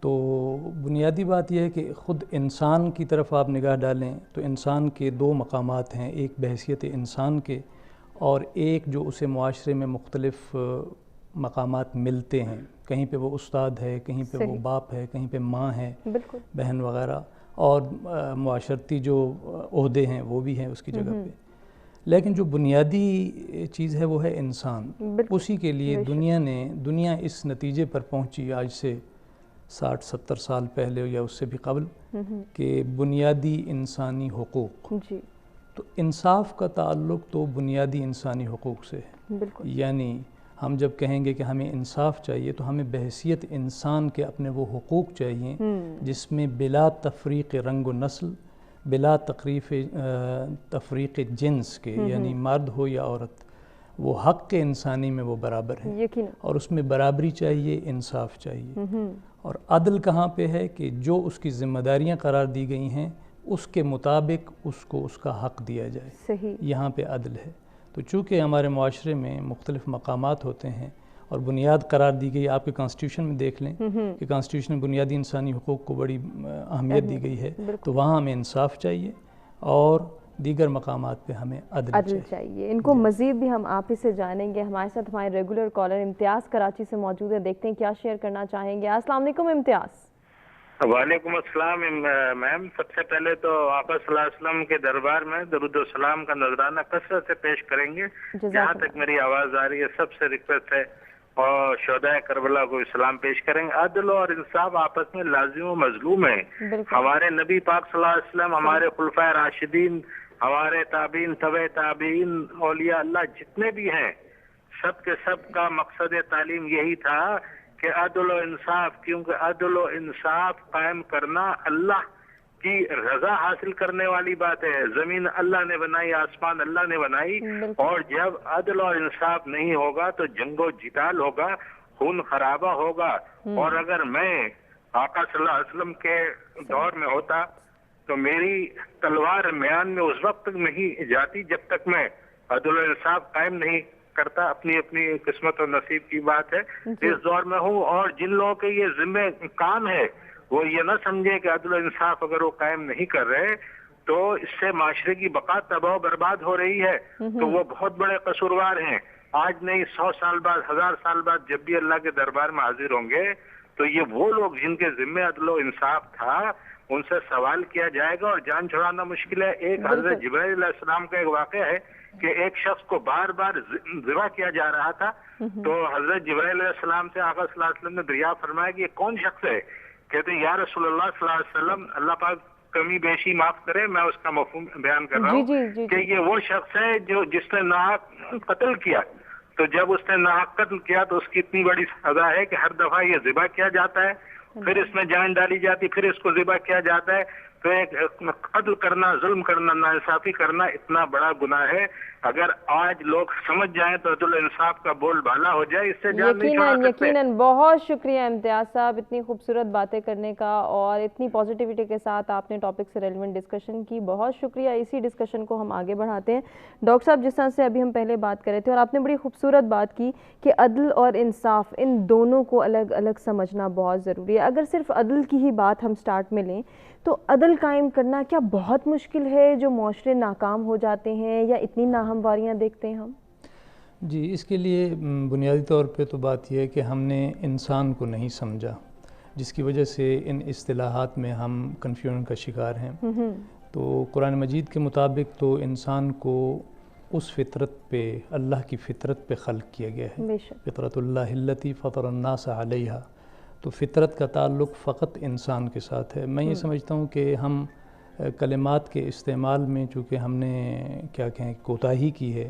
تو بنیادی بات یہ ہے کہ خود انسان کی طرف آپ نگاہ ڈالیں تو انسان کے دو مقامات ہیں، ایک بحیثیت انسان کے اور ایک جو اسے معاشرے میں مختلف مقامات ملتے ہیں، کہیں پہ وہ استاد ہے، کہیں پہ وہ باپ ہے، کہیں پہ ماں ہے، بہن وغیرہ، اور معاشرتی جو عہدے ہیں وہ بھی ہیں اس کی جگہ پہ، لیکن جو بنیادی چیز ہے وہ ہے انسان۔ اسی کے لیے دنیا اس نتیجے پر پہنچی آج سے 60-70 سال پہلے یا اس سے بھی قبل کہ بنیادی انسانی حقوق، تو انصاف کا تعلق تو بنیادی انسانی حقوق سے ہے۔ یعنی ہم جب کہیں گے کہ ہمیں انصاف چاہیے تو ہمیں بحیثیت انسان کے اپنے وہ حقوق چاہیے جس میں بلا تفریق رنگ و نسل، بلا تفریق جنس کے، یعنی مرد ہو یا عورت، وہ حق انسانی میں وہ برابر ہیں، اور اس میں برابری چاہیے، انصاف چاہیے۔ اور عدل کہاں پہ ہے کہ جو اس کی ذمہ داریاں قرار دی گئی ہیں اس کے مطابق اس کو اس کا حق دیا جائے، یہاں پہ عدل ہے۔ تو چونکہ ہمارے معاشرے میں مختلف مقامات ہوتے ہیں اور بنیاد قرار دی گئی، آپ کے کانسٹیٹیوشن میں دیکھ لیں کہ کانسٹیٹیوشن میں بنیادی انسانی حقوق کو بڑی اہمیت دی گئی ہے، تو وہاں ہمیں انصاف چاہیے اور دیگر مقامات پہ ہمیں عدل چاہیے۔ ان کو مزید بھی ہم آپ ہی سے جانیں گے۔ ہمارے ساتھ ہمارے ریگولر کالر امتیاز کراچی سے موجود ہے، دیکھتے ہیں کیا شیئر کرنا چاہیں گے۔ السلام علیکم امتیاز۔ وعلیکم السلام میم، سب سے پہلے تو آقا صلی اللہ علیہ وسلم کے دربار میں درود و سلام کا نذرانہ کثرت سے پیش کریں گے۔ جہاں تک میری آواز آ رہی ہے سب سے ریکویسٹ ہے اور شہدائے کربلا کو سلام پیش کریں گے۔ عدل اور انصاف آپس میں لازم و مظلوم ہیں۔ ہمارے نبی پاک صلی اللہ علیہ وسلم، ہمارے خلفائے راشدین، ہمارے تابعین، تبع تابعین، اولیاء اللہ جتنے بھی ہیں، سب کے سب کا مقصد تعلیم یہی تھا کہ عدل و انصاف، کیونکہ عدل و انصاف قائم کرنا اللہ کی رضا حاصل کرنے والی بات ہے۔ زمین اللہ نے بنائی، آسمان اللہ نے بنائی، اور جب عدل اور انصاف نہیں ہوگا تو جنگ و جدال ہوگا، خون خرابہ ہوگا۔ اور اگر میں آقا صلی اللہ علیہ وسلم کے دور میں ہوتا تو میری تلوار میان میں اس وقت تک نہیں جاتی جب تک میں عدل و انصاف قائم نہیں کرتا۔ اپنی اپنی قسمت اور نصیب کی بات ہے، اس دور میں ہوں۔ اور جن لوگوں کے یہ ذمہ کام ہے وہ یہ نہ سمجھے کہ عدل و انصاف اگر وہ قائم نہیں کر رہے تو اس سے معاشرے کی بقا تباہ و برباد ہو رہی ہے، تو وہ بہت بڑے قصوروار ہیں۔ آج نہیں، 100 سال بعد، 1000 سال بعد جب بھی اللہ کے دربار میں حاضر ہوں گے تو یہ وہ لوگ جن کے ذمہ عدل و انصاف تھا ان سے سوال کیا جائے گا، اور جان چھڑانا مشکل ہے۔ ایک حضرت جبرائیل علیہ السلام کا ایک واقعہ ہے کہ ایک شخص کو بار بار ذبح کیا جا رہا تھا، تو حضرت جبرائیل علیہ السلام سے آقا صلی اللہ علیہ وسلم نے دریافت فرمایا کہ یہ کون شخص ہے؟ کہتے ہیں یا رسول اللہ صلی اللہ علیہ وسلم، اللہ پاک کمی بیشی معاف کرے، میں اس کا مفہوم بیان کر رہا ہوں کہ یہ وہ شخص ہے جس نے ناحق قتل کیا۔ تو جب اس نے ناحق قتل کیا تو اس کی اتنی بڑی سزا ہے کہ ہر دفعہ یہ ذبح کیا جاتا ہے، پھر اس میں جان ڈالی جاتی، پھر اس کو ذبح کیا جاتا ہے۔ تو ایک قتل کرنا، ظلم کرنا، ناانصافی کرنا اتنا بڑا گناہ ہے۔ اگر آج لوگ سمجھ جائیں تو عدل و انصاف کا بول بالا ہو جائے، اس سے جان نہیں چھڑا سکتے۔ یقیناً بہت شکریہ امتیاز صاحب اتنی خوبصورت باتیں کرنے کا، اور اتنی پازیٹیوٹی کے ساتھ آپ نے ٹاپک سے ریلیونٹ ڈسکشن کی، بہت شکریہ۔ اسی ڈسکشن کو ہم آگے بڑھاتے ہیں۔ ڈاکٹر صاحب، جس طرح سے ابھی ہم پہلے بات کر رہے تھے اور آپ نے بڑی خوبصورت بات کی کہ عدل اور انصاف ان دونوں کو الگ الگ سمجھنا بہت ضروری ہے۔ اگر صرف عدل کی ہی بات ہم سٹارٹ میں لیں تو عدل قائم کرنا کیا بہت مشکل ہے جو معاشرے ناکام ہو جاتے ہیں، یا اتنی ناہمواریاں دیکھتے ہیں ہم؟ جی، اس کے لیے بنیادی طور پہ تو بات یہ ہے کہ ہم نے انسان کو نہیں سمجھا، جس کی وجہ سے ان اصطلاحات میں ہم کنفیوژن کا شکار ہیں۔ تو قرآن مجید کے مطابق تو انسان کو اس فطرت پہ، اللہ کی فطرت پہ خلق کیا گیا ہے، فطرت اللہ التی فطر الناس علیہا۔ تو فطرت کا تعلق فقط انسان کے ساتھ ہے۔ میں یہ سمجھتا ہوں کہ ہم کلمات کے استعمال میں چونکہ ہم نے کیا کہیں کوتاہی کی ہے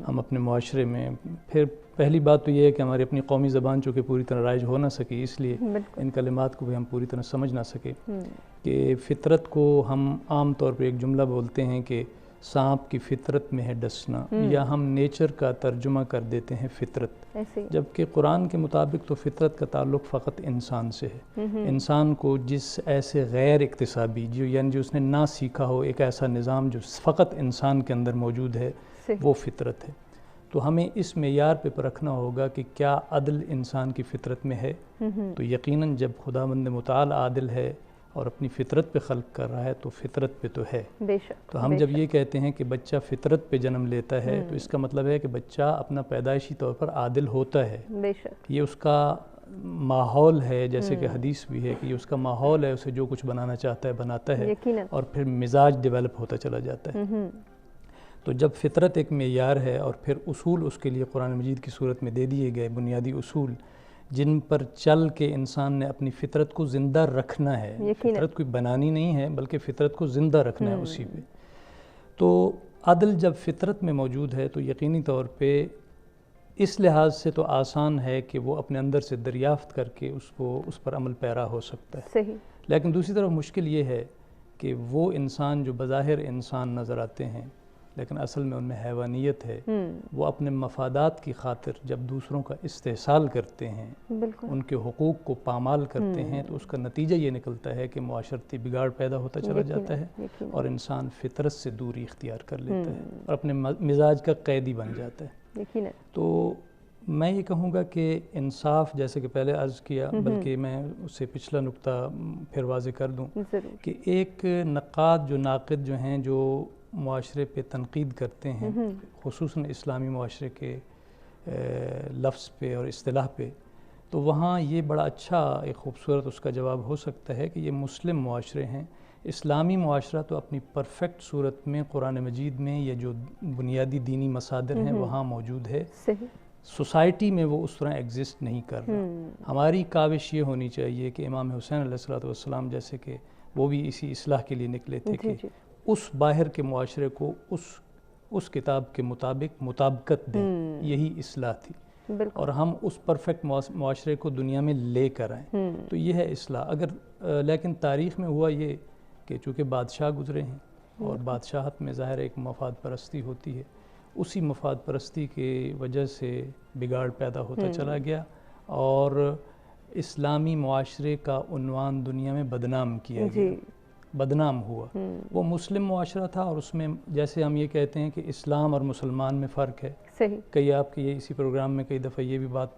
ہم اپنے معاشرے میں، پھر پہلی بات تو یہ ہے کہ ہماری اپنی قومی زبان چونکہ پوری طرح رائج ہو نہ سکی، اس لیے ان کلمات کو بھی ہم پوری طرح سمجھ نہ سکے کہ فطرت کو ہم عام طور پہ ایک جملہ بولتے ہیں کہ سانپ کی فطرت میں ہے ڈسنا، یا ہم نیچر کا ترجمہ کر دیتے ہیں فطرت، جبکہ قرآن کے مطابق تو فطرت کا تعلق فقط انسان سے ہے۔ انسان کو جس ایسے غیر اکتسابی یعنی جو اس نے نہ سیکھا ہو ایک ایسا نظام جو فقط انسان کے اندر موجود ہے، وہ فطرت ہے۔ تو تو ہمیں اس معیار پہ پرکھنا ہوگا کہ کیا عدل انسان کی فطرت میں ہے. تو یقیناً جب خداوند متعال عادل ہے اور اپنی فطرت پہ خلق کر رہا ہے تو فطرت پہ تو ہے. بے شک. تو ہم جب یہ کہتے ہیں کہ بچہ فطرت پہ جنم لیتا ہے تو اس کا مطلب ہے کہ بچہ اپنا پیدائشی طور پر عادل ہوتا ہے. بے شک. یہ اس کا ماحول ہے، جیسے کہ حدیث بھی ہے کہ یہ اس کا ماحول ہے، اسے جو کچھ بنانا چاہتا ہے بناتا ہے اور پھر مزاج ڈیولپ ہوتا چلا جاتا ہے. تو جب فطرت ایک معیار ہے اور پھر اصول اس کے لیے قرآن مجید کی صورت میں دے دیے گئے، بنیادی اصول جن پر چل کے انسان نے اپنی فطرت کو زندہ رکھنا ہے. فطرت کوئی بنانی نہیں ہے بلکہ فطرت کو زندہ رکھنا ہے اسی پہ. تو عدل جب فطرت میں موجود ہے تو یقینی طور پہ اس لحاظ سے تو آسان ہے کہ وہ اپنے اندر سے دریافت کر کے اس پر عمل پیرا ہو سکتا ہے. صحیح. لیکن دوسری طرف مشکل یہ ہے کہ وہ انسان جو بظاہر انسان نظر آتے ہیں لیکن اصل میں ان میں حیوانیت ہے، وہ اپنے مفادات کی خاطر جب دوسروں کا استحصال کرتے ہیں، ان کے حقوق کو پامال کرتے ہیں تو اس کا نتیجہ یہ نکلتا ہے کہ معاشرتی بگاڑ پیدا ہوتا چلا جاتا ہے اور انسان فطرت سے دوری اختیار کر لیتا ہے اور اپنے مزاج کا قیدی بن جاتا ہے. تو میں یہ کہوں گا کہ انصاف، جیسے کہ پہلے عرض کیا، بلکہ میں اس سے پچھلا نقطہ پھر واضح کر دوں کہ ایک نقاد جو ناقد جو ہیں جو معاشرے پہ تنقید کرتے ہیں، خصوصاً اسلامی معاشرے کے لفظ پہ اور اصطلاح پہ، تو وہاں یہ بڑا اچھا ایک خوبصورت اس کا جواب ہو سکتا ہے کہ یہ مسلم معاشرے ہیں. اسلامی معاشرہ تو اپنی پرفیکٹ صورت میں قرآن مجید میں یہ جو بنیادی دینی مصادر ہیں وہاں موجود ہے. سوسائٹی میں وہ اس طرح ایگزسٹ نہیں کر رہا. ہماری کاوش یہ ہونی چاہیے کہ امام حسین علیہ السلام جیسے کہ وہ بھی اسی اصلاح کے لیے نکلے تھے کہ اس باہر کے معاشرے کو اس کتاب کے مطابق مطابقت دیں. یہی اصلاح تھی اور ہم اس پرفیکٹ معاشرے کو دنیا میں لے کر آئیں. تو یہ ہے اصلاح. لیکن تاریخ میں ہوا یہ کہ چونکہ بادشاہ گزرے ہیں اور بادشاہت میں ظاہر ایک مفاد پرستی ہوتی ہے، اسی مفاد پرستی کی وجہ سے بگاڑ پیدا ہوتا چلا گیا اور اسلامی معاشرے کا عنوان دنیا میں بدنام کیا گیا. بدنام ہوا. وہ مسلم معاشرہ تھا اور اس میں جیسے ہم یہ کہتے ہیں کہ اسلام اور مسلمان میں فرق ہے. کئی آپ کے اسی پروگرام میں کئی دفعہ یہ بھی بات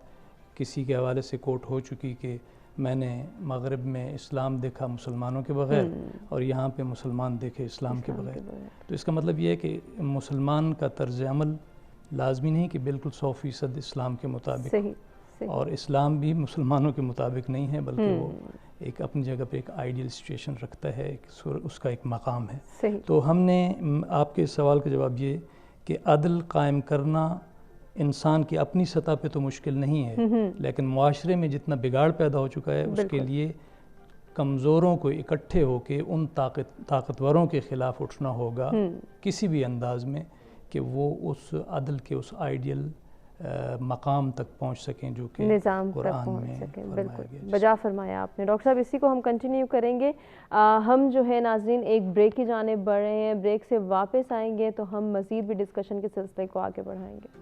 کسی کے حوالے سے کوٹ ہو چکی کہ میں نے مغرب میں اسلام دیکھا مسلمانوں کے بغیر اور یہاں پہ مسلمان دیکھے اسلام کے بغیر. تو اس کا مطلب یہ ہے کہ مسلمان کا طرز عمل لازمی نہیں کہ بالکل 100% اسلام کے مطابق اور اسلام بھی مسلمانوں کے مطابق نہیں ہے بلکہ وہ ایک اپنی جگہ پہ ایک آئیڈیل سچویشن رکھتا ہے، اس کا ایک مقام ہے. تو ہم نے آپ کے سوال کا جواب یہ کہ عدل قائم کرنا انسان کی اپنی سطح پہ تو مشکل نہیں ہے لیکن معاشرے میں جتنا بگاڑ پیدا ہو چکا ہے اس کے لیے کمزوروں کو اکٹھے ہو کے ان طاقتوروں کے خلاف اٹھنا ہوگا کسی بھی انداز میں کہ وہ اس عدل کے اس آئیڈیل مقام تک پہنچ سکیں جو کہ نظام تک پہنچ سکیں. بالکل بجا فرمایا آپ نے ڈاکٹر صاحب. اسی کو ہم کنٹینیو کریں گے. ہم جو ہے ناظرین ایک بریک کی جانب بڑھ رہے ہیں. بریک سے واپس آئیں گے تو ہم مزید بھی ڈسکشن کے سلسلے کو آگے بڑھائیں گے.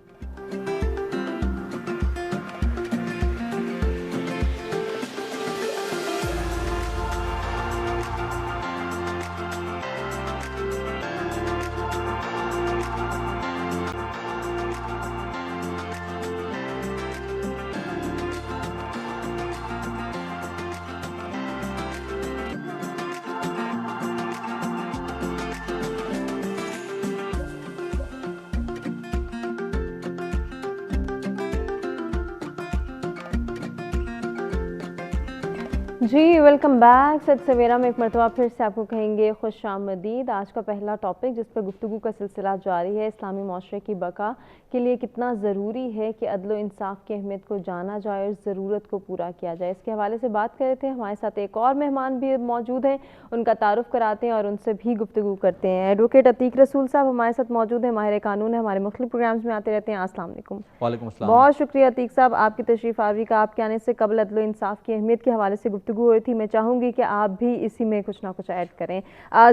جی ویلکم بیک. سد سویرا میں ایک مرتبہ پھر سے آپ کو کہیں گے خوش آمدید. آج کا پہلا ٹاپک جس پر گفتگو کا سلسلہ جاری ہے، اسلامی معاشرے کی بقا کے لیے کتنا ضروری ہے کہ عدل و انصاف کی اہمیت کو جانا جائے اور ضرورت کو پورا کیا جائے. اس کے حوالے سے بات کر رہے تھے. ہمارے ساتھ ایک اور مہمان بھی موجود ہیں، ان کا تعارف کراتے ہیں اور ان سے بھی گفتگو کرتے ہیں. ایڈوکیٹ عتیق رسول صاحب ہمارے ساتھ موجود ہیں، ماہر قانون ہے، ہمارے مختلف پروگرامز میں آتے رہتے ہیں. السلام علیکم. وعلیکم السلام. بہت شکریہ عتیق صاحب آپ کی تشریف آوری کا. آپ کے آنے سے قبل عدل و انصاف کی اہمیت کے حوالے سے گفتگو ہو رہی تھی. میں چاہوں گی کہ آپ بھی اسی میں کچھ نہ کچھ ایڈ کریں.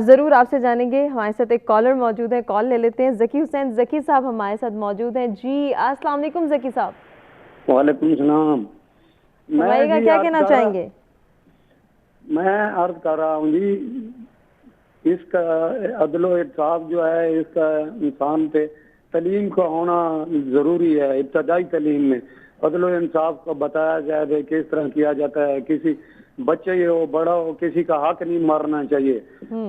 ضرور آپ سے جانیں گے. ہمارے ساتھ ایک کالر موجود ہے، کال لے لیتے ہیں. ذکی حسین ذکی صاحب ہمارے ساتھ موجود ہیں. جی السلام علیکم ذکی صاحب. وعلیکم السلام. فرمائیے گا کیا کہنا چاہیں گے؟ میں عرض کر رہا ہوں جی، اس کا عدل و انصاف جو ہے اس کا انسان پہ تعلیم کا ہونا ضروری ہے. ابتدائی تعلیم میں عدل و انصاف کو بتایا جائے کہ کس طرح کیا جاتا ہے. کسی بچے ہو بڑا ہو کسی کا حق نہیں مارنا چاہیے.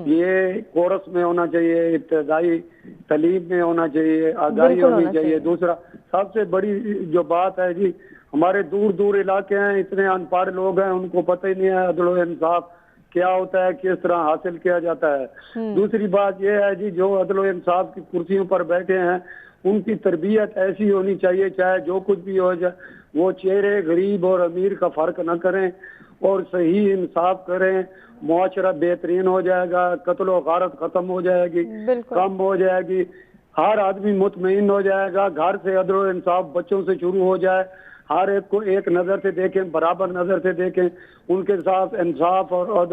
یہ کورس میں ہونا چاہیے, ابتدائی تعلیم میں ہونا چاہیے, آگاہی ہونی چاہیے. دوسرا سب سے بڑی جو بات ہے جی, ہمارے دور دور علاقے ہیں, اتنے ان پڑھ لوگ ہیں, ان کو پتہ ہی نہیں ہے عدل و انصاف کیا ہوتا ہے, کس طرح حاصل کیا جاتا ہے. دوسری بات یہ ہے جی, جو عدل و انصاف کی کرسیوں پر بیٹھے ہیں ان کی تربیت ایسی ہونی چاہیے, چاہے جو کچھ بھی ہو جائے, وہ چہرے غریب اور امیر کا فرق نہ کریں اور صحیح انصاف کریں. معاشرہ بہترین ہو جائے گا, قتل و غارت ختم ہو جائے گی, کم ہو جائے گی, ہر آدمی مطمئن ہو جائے گا. گھر سے عدل و انصاف بچوں سے شروع ہو جائے, ہر ایک کو ایک نظر سے دیکھیں, برابر نظر سے دیکھیں, ان کے ساتھ انصاف اور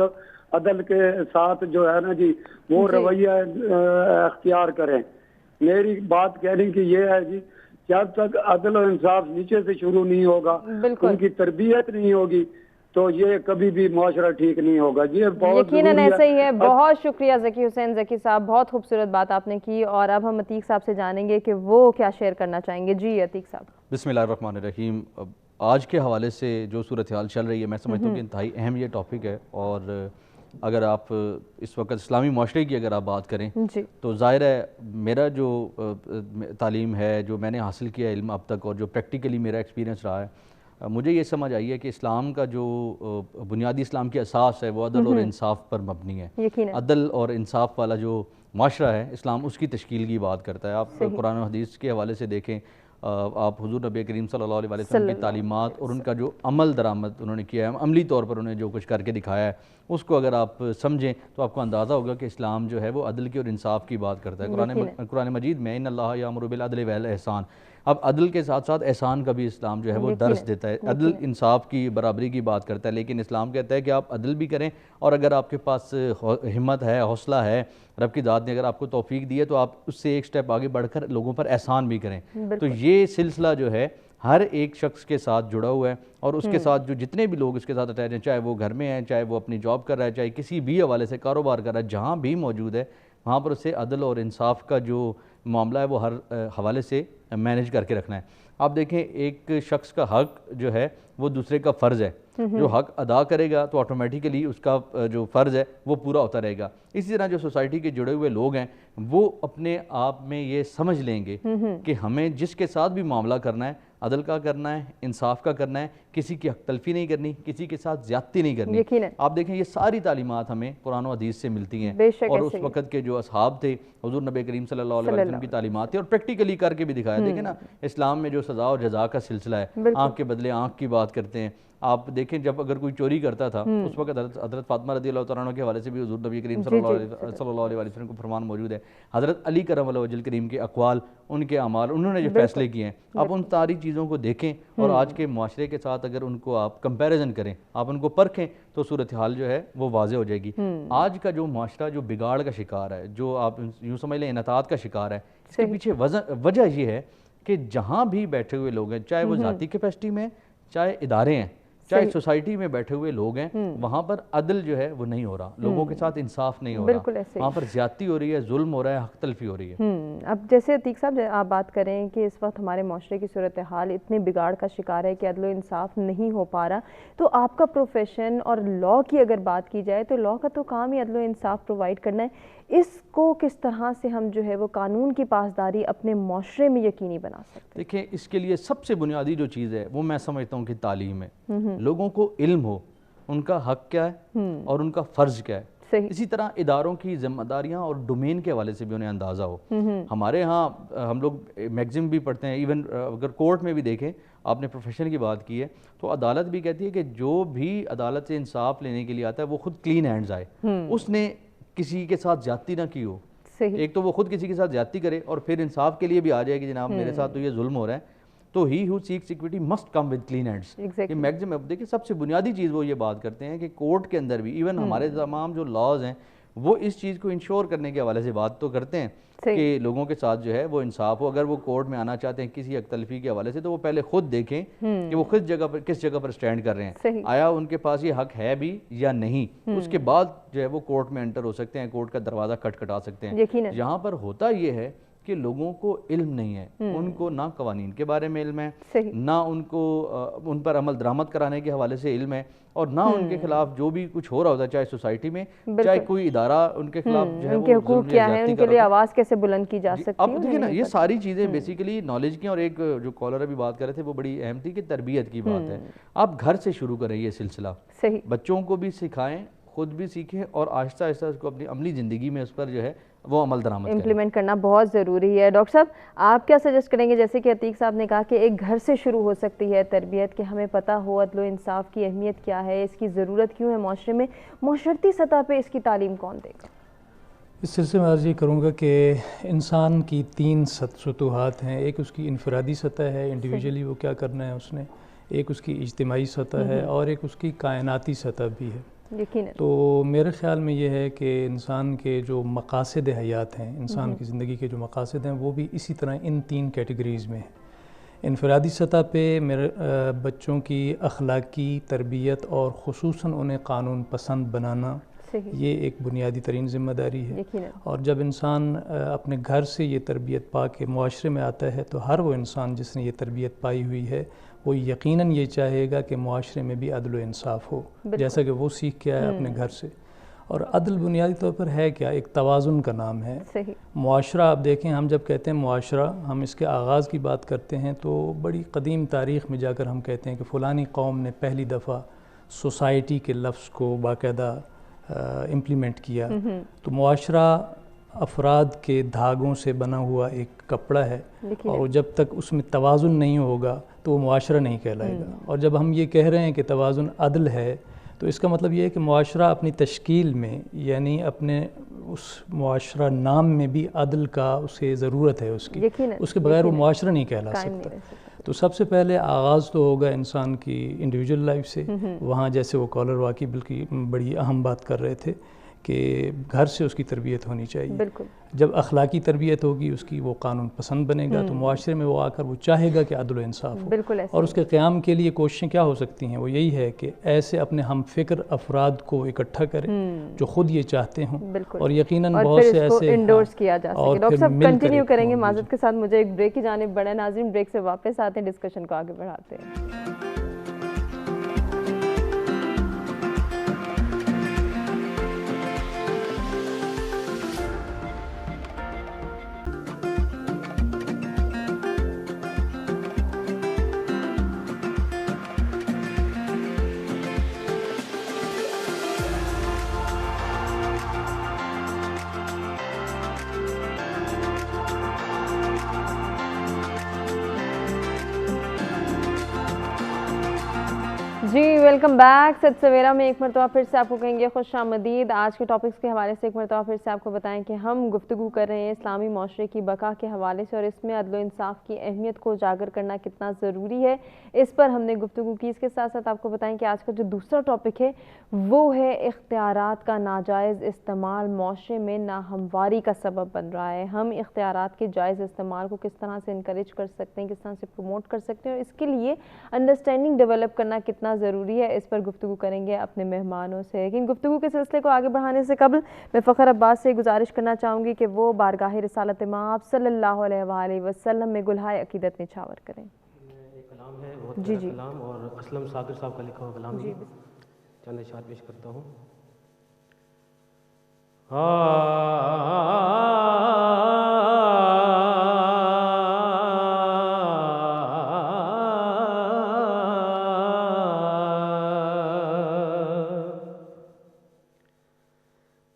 عدل کے ساتھ جو ہے نا جی وہ رویہ اختیار کریں. میری بات کہنے کی یہ ہے جی, جب تک عدل و انصاف نیچے سے شروع نہیں ہوگا, ان کی تربیت نہیں ہوگی, تو یہ کبھی بھی معاشرہ ٹھیک نہیں ہوگا. یہ بہت یقیناً ایسا ہی ہے. بہت شکریہ ذکی حسین ذکی صاحب, بہت خوبصورت بات آپ نے کی. اور اب ہم عتیق صاحب سے جانیں گے کہ وہ کیا شیئر کرنا چاہیں گے. جی عتیق صاحب. بسم اللہ الرحمن الرحیم. آج کے حوالے سے جو صورتحال چل رہی ہے, میں سمجھتا ہوں کہ انتہائی اہم یہ ٹاپک ہے. اور اگر آپ اس وقت اسلامی معاشرے کی اگر آپ بات کریں تو ظاہر ہے میرا جو تعلیم ہے, جو میں نے حاصل کیا علم اب تک, اور جو پریکٹیکلی میرا ایکسپیرینس رہا ہے, مجھے یہ سمجھ آئی ہے کہ اسلام کا جو بنیادی اسلام کی اساس ہے وہ عدل اور انصاف پر مبنی ہے. عدل اور انصاف والا جو معاشرہ ہے اسلام اس کی تشکیل کی بات کرتا ہے. آپ قرآن و حدیث کے حوالے سے دیکھیں, آپ حضور نبی کریم صلی اللہ علیہ وسلم کی تعلیمات اور ان کا جو عمل درآمد انہوں نے کیا ہے, عملی طور پر انہوں نے جو کچھ کر کے دکھایا ہے, اس کو اگر آپ سمجھیں تو آپ کو اندازہ ہوگا کہ اسلام جو ہے وہ عدل کی اور انصاف کی بات کرتا ہے. قرآن مجید میں ان اللہ یامر بالعدل والاحسان, اب عدل کے ساتھ ساتھ احسان کا بھی اسلام جو ہے وہ درس دیتا ہے. عدل انصاف کی برابری کی بات کرتا ہے, لیکن اسلام کہتا ہے کہ آپ عدل بھی کریں, اور اگر آپ کے پاس ہمت ہے, حوصلہ ہے, رب کی ذات نے اگر آپ کو توفیق دی ہے تو آپ اس سے ایک سٹیپ آگے بڑھ کر لوگوں پر احسان بھی کریں. تو یہ سلسلہ جو ہے ہر ایک شخص کے ساتھ جڑا ہوا ہے, اور اس کے ساتھ جو جتنے بھی لوگ اس کے ساتھ اٹیچ ہیں, چاہے وہ گھر میں ہیں, چاہے وہ اپنی جاب کر رہا ہے, چاہے کسی بھی حوالے سے کاروبار کر رہا ہے, جہاں بھی موجود ہے وہاں پر اسے عدل اور انصاف کا جو معاملہ ہے وہ ہر حوالے سے مینیج کر کے رکھنا ہے. آپ دیکھیں ایک شخص کا حق جو ہے وہ دوسرے کا فرض ہے, جو حق ادا کرے گا تو آٹومیٹیکلی اس کا جو فرض ہے وہ پورا ہوتا رہے گا. اسی طرح جو سوسائٹی کے جڑے ہوئے لوگ ہیں وہ اپنے آپ میں یہ سمجھ لیں گے کہ ہمیں جس کے ساتھ بھی معاملہ کرنا ہے عدل کا کرنا ہے, انصاف کا کرنا ہے, کسی کی حق تلفی نہیں کرنی, کسی کے ساتھ زیادتی نہیں کرنی. آپ دیکھیں یہ ساری تعلیمات ہمیں قرآن و حدیث سے ملتی ہیں, اور اس وقت کے جو اصحاب تھے حضور نبی کریم صلی اللہ علیہ وسلم کی تعلیمات تھے, اور پریکٹیکلی کر کے بھی دکھایا. دیکھیں نا اسلام میں جو سزا اور جزا کا سلسلہ ہے, آنکھ کے بدلے آنکھ کی بات کرتے ہیں. آپ دیکھیں جب اگر کوئی چوری کرتا تھا اس وقت حضرت فاطمہ رضی اللہ تعالیٰ عنہ کے حوالے سے بھی حضور نبی کریم صلی اللہ علیہ وسلم کو فرمان موجود ہے. حضرت علی کرم اللہ وجہ کریم کے اقوال, ان کے اعمال, انہوں نے جو فیصلے کیے ہیں, آپ ان ساری چیزوں کو دیکھیں اور آج کے معاشرے کے ساتھ اگر ان کو آپ کمپیریزن کریں, آپ ان کو پرکھیں تو صورتحال جو ہے وہ واضح ہو جائے گی. آج کا جو معاشرہ جو بگاڑ کا شکار ہے, جو آپ یوں سمجھ لیں انحطاط کا شکار ہے, اس کے پیچھے وجہ یہ ہے کہ جہاں بھی بیٹھے ہوئے لوگ ہیں, چاہے وہ ذاتی کیپیسٹی میں, چاہے ادارے ہیں, چاہے سوسائٹی میں بیٹھے ہوئے لوگ ہیں, وہاں پر عدل جو ہے وہ نہیں ہو رہا, لوگوں کے ساتھ انصاف نہیں ہو رہا, وہاں پر زیادتی ہو رہی ہے, ظلم ہو رہا ہے, حق تلفی ہو رہی ہے. اب جیسے عتیق صاحب آپ بات کریں کہ اس وقت ہمارے معاشرے کی صورتحال اتنے بگاڑ کا شکار ہے کہ عدل و انصاف نہیں ہو پا رہا, تو آپ کا پروفیشن اور لاء کی اگر بات کی جائے تو لاء کا تو کام ہی عدل و انصاف پرووائڈ کرنا ہے. اس کو کس طرح سے ہم جو ہے وہ قانون کی پاسداری اپنے معاشرے میں یقینی بنا سکتے ہیں؟ دیکھیں اس کے لیے سب سے بنیادی جو چیز ہے وہ میں سمجھتا ہوں کہ تعلیم ہے. لوگوں کو علم ہو ان کا حق کیا ہے اور ان کا فرض کیا ہے. اسی طرح اداروں کی ذمہ داریاں اور ڈومین کے حوالے سے بھی انہیں اندازہ ہو. ہمارے ہاں ہم لوگ میگزم بھی پڑھتے ہیں, ایون اگر کورٹ میں بھی دیکھیں, آپ نے پروفیشن کی بات کی ہے تو عدالت بھی کہتی ہے کہ جو بھی عدالت سے انصاف لینے کے لیے آتا ہے وہ خود کلین ہینڈز آئے, اس نے کسی کے ساتھ زیادتی نہ کی ہو. ایک تو وہ خود کسی کے ساتھ زیادتی کرے اور پھر انصاف کے لیے بھی آ جائے کہ جناب میرے ساتھ تو یہ ظلم ہو رہا ہے, تو he who seeks equity must come with clean hands. یہ میگزم دیکھیں سب سے بنیادی چیز وہ یہ بات کرتے ہیں کہ کورٹ کے اندر بھی ایون ہمارے تمام جو لاز ہیں وہ اس چیز کو انشور کرنے کے حوالے سے بات تو کرتے ہیں کہ لوگوں کے ساتھ جو ہے وہ انصاف ہو. اگر وہ کورٹ میں آنا چاہتے ہیں کسی حق تلفی کے حوالے سے تو وہ پہلے خود دیکھیں کہ وہ کس جگہ پر سٹینڈ کر رہے ہیں, آیا ان کے پاس یہ حق ہے بھی یا نہیں. اس کے بعد جو ہے وہ کورٹ میں انٹر ہو سکتے ہیں, کورٹ کا دروازہ کھٹکھٹا سکتے ہیں. یہاں پر ہوتا یہ ہے کہ لوگوں کو علم نہیں ہے، ان کو نہ قوانین کے بارے میں علم ہے، نہ ان کو ان پر عمل درآمد کرانے کے حوالے سے علم ہے، اور نہ ان کے خلاف جو بھی کچھ ہو رہا ہوتا ہے چاہے سوسائٹی میں، چاہے کوئی ادارہ ان کے خلاف جو ہے ان کے حقوق کیا ہے، ان کے لیے آواز کیسے بلند کی جا سکتی ہے. اب دیکھیں نا یہ ساری چیزیں بیسیکلی نالج کی. اور ایک جو کالر ابھی بات کر رہے تھے وہ بڑی اہم تھی کہ تربیت کی بات ہے. آپ گھر سے شروع کریں یہ سلسلہ، بچوں کو بھی سکھائیں، خود بھی سیکھیں، اور آہستہ آہستہ اس کو اپنی عملی زندگی میں اس پر جو ہے وہ عمل درآمد کریں. امپلیمنٹ کرنا بہت ضروری ہے. ڈاکٹر صاحب آپ کیا سجیسٹ کریں گے، جیسے کہ عتیق صاحب نے کہا کہ ایک گھر سے شروع ہو سکتی ہے تربیت، کہ ہمیں پتہ ہو عدل و انصاف کی اہمیت کیا ہے، اس کی ضرورت کیوں ہے معاشرے میں، معاشرتی سطح پہ اس کی تعلیم کون دے گا؟ اس سلسلے میں عرض یہ کروں گا کہ انسان کی 3 سطوحات ہیں. ایک اس کی انفرادی سطح ہے، انڈیویجولی وہ کیا کرنا ہے اس نے، ایک اس کی اجتماعی سطح ہے، اور ایک اس کی کائناتی سطح بھی ہے. تو میرے خیال میں یہ ہے کہ انسان کے جو مقاصد حیات ہیں، انسان کی زندگی کے جو مقاصد ہیں، وہ بھی اسی طرح ان 3 کیٹیگریز میں ہیں. انفرادی سطح پہ میرے بچوں کی اخلاقی تربیت اور خصوصاً انہیں قانون پسند بنانا، یہ ایک بنیادی ترین ذمہ داری ہے. اور جب انسان اپنے گھر سے یہ تربیت پا کے معاشرے میں آتا ہے تو ہر وہ انسان جس نے یہ تربیت پائی ہوئی ہے وہ یقیناً یہ چاہے گا کہ معاشرے میں بھی عدل و انصاف ہو، جیسا کہ وہ سیکھ کے آیا اپنے گھر سے. اور عدل بنیادی طور پر ہے کیا؟ ایک توازن کا نام ہے. معاشرہ آپ دیکھیں، ہم جب کہتے ہیں معاشرہ، ہم اس کے آغاز کی بات کرتے ہیں تو بڑی قدیم تاریخ میں جا کر ہم کہتے ہیں کہ فلانی قوم نے پہلی دفعہ سوسائٹی کے لفظ کو باقاعدہ امپلیمنٹ کیا. تو معاشرہ افراد کے دھاگوں سے بنا ہوا ایک کپڑا ہے، اور جب تک اس میں توازن نہیں ہوگا تو وہ معاشرہ نہیں کہلائے گا. اور جب ہم یہ کہہ رہے ہیں کہ توازن عدل ہے تو اس کا مطلب یہ ہے کہ معاشرہ اپنی تشکیل میں، یعنی اپنے اس معاشرہ نام میں بھی عدل کا اسے ضرورت ہے اس کی، اس کے بغیر وہ معاشرہ نہیں کہلا سکتا. تو سب سے پہلے آغاز تو ہوگا انسان کی انڈیویجول لائف سے. وہاں جیسے وہ کالر واقعی بلکہ بڑی اہم بات کر رہے تھے کہ گھر سے اس کی تربیت ہونی چاہیے. جب اخلاقی تربیت ہوگی اس کی، وہ قانون پسند بنے گا تو معاشرے میں وہ آ کر وہ چاہے گا کہ عدل و انصاف ہو. اور اس کے قیام کے لیے کوششیں کیا ہو سکتی ہیں؟ وہ یہی ہے کہ ایسے اپنے ہم فکر افراد کو اکٹھا کریں جو خود یہ چاہتے ہوں، اور یقیناً بہت سے ایسے انڈورس کیا جا سکے. ڈاکٹر صاحب کنٹینیو کریں گے معذرت کے ساتھ، مجھے ایک بریک کی جانب بڑھا. ناظرین بریک سے واپس آتے ہیں، ڈسکشن کو آگے بڑھاتے ہیں. جی ویلکم بیک. سد سویرا میں ایک مرتبہ پھر سے آپ کو کہیں گے خوش آمدید. آج کے ٹاپکس کے حوالے سے ایک مرتبہ پھر سے آپ کو بتائیں کہ ہم گفتگو کر رہے ہیں اسلامی معاشرے کی بقا کے حوالے سے، اور اس میں عدل و انصاف کی اہمیت کو اجاگر کرنا کتنا ضروری ہے، اس پر ہم نے گفتگو کی. اس کے ساتھ ساتھ آپ کو بتائیں کہ آج کا جو دوسرا ٹاپک ہے وہ ہے اختیارات کا ناجائز استعمال معاشرے میں ناہمواری کا سبب بن رہا ہے. ہم اختیارات کے جائز استعمال کو کس طرح سے انکریج کر سکتے ہیں، کس طرح سے پروموٹ کر سکتے ہیں، اور اس کے لیے انڈرسٹینڈنگ ڈیولپ کرنا کتنا ضروری ہے، اس پر گفتگو کریں گے اپنے مہمانوں سے. لیکن گفتگو کے سلسلے کو آگے بڑھانے سے قبل میں فخر عباس سے گزارش کرنا چاہوں گی کہ وہ بارگاہ رسالت مآب صلی اللہ علیہ وآلہ وسلم میں گلہائے عقیدت نچھاور کریں. ایک کلام ہے، بہت پیارا کلام، اور اسلم صابر صاحب کا لکھا ہوا کلام ہے. چند اشعار پیش کرتا ہوں.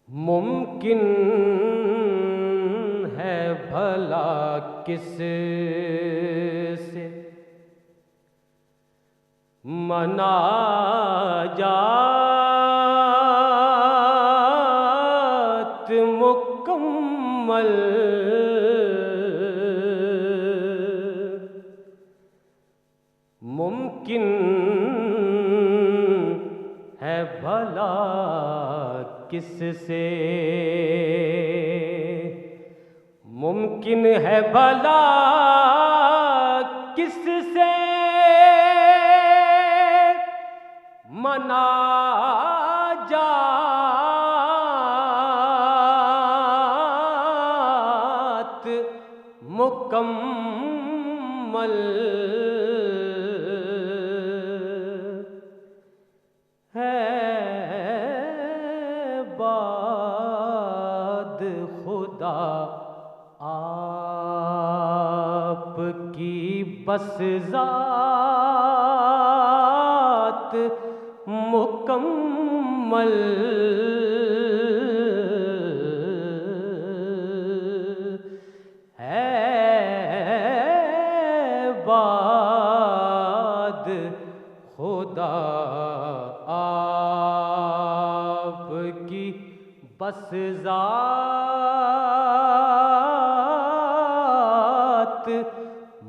ممکن ہے بھلا کس سے مناجات مکمل، ممکن ہے بھلا کس سے، ممکن ہے بھلا کس سے مناجات باد خدا آپ کی بس ذات مکمل باد خدا آپ کی بس ذات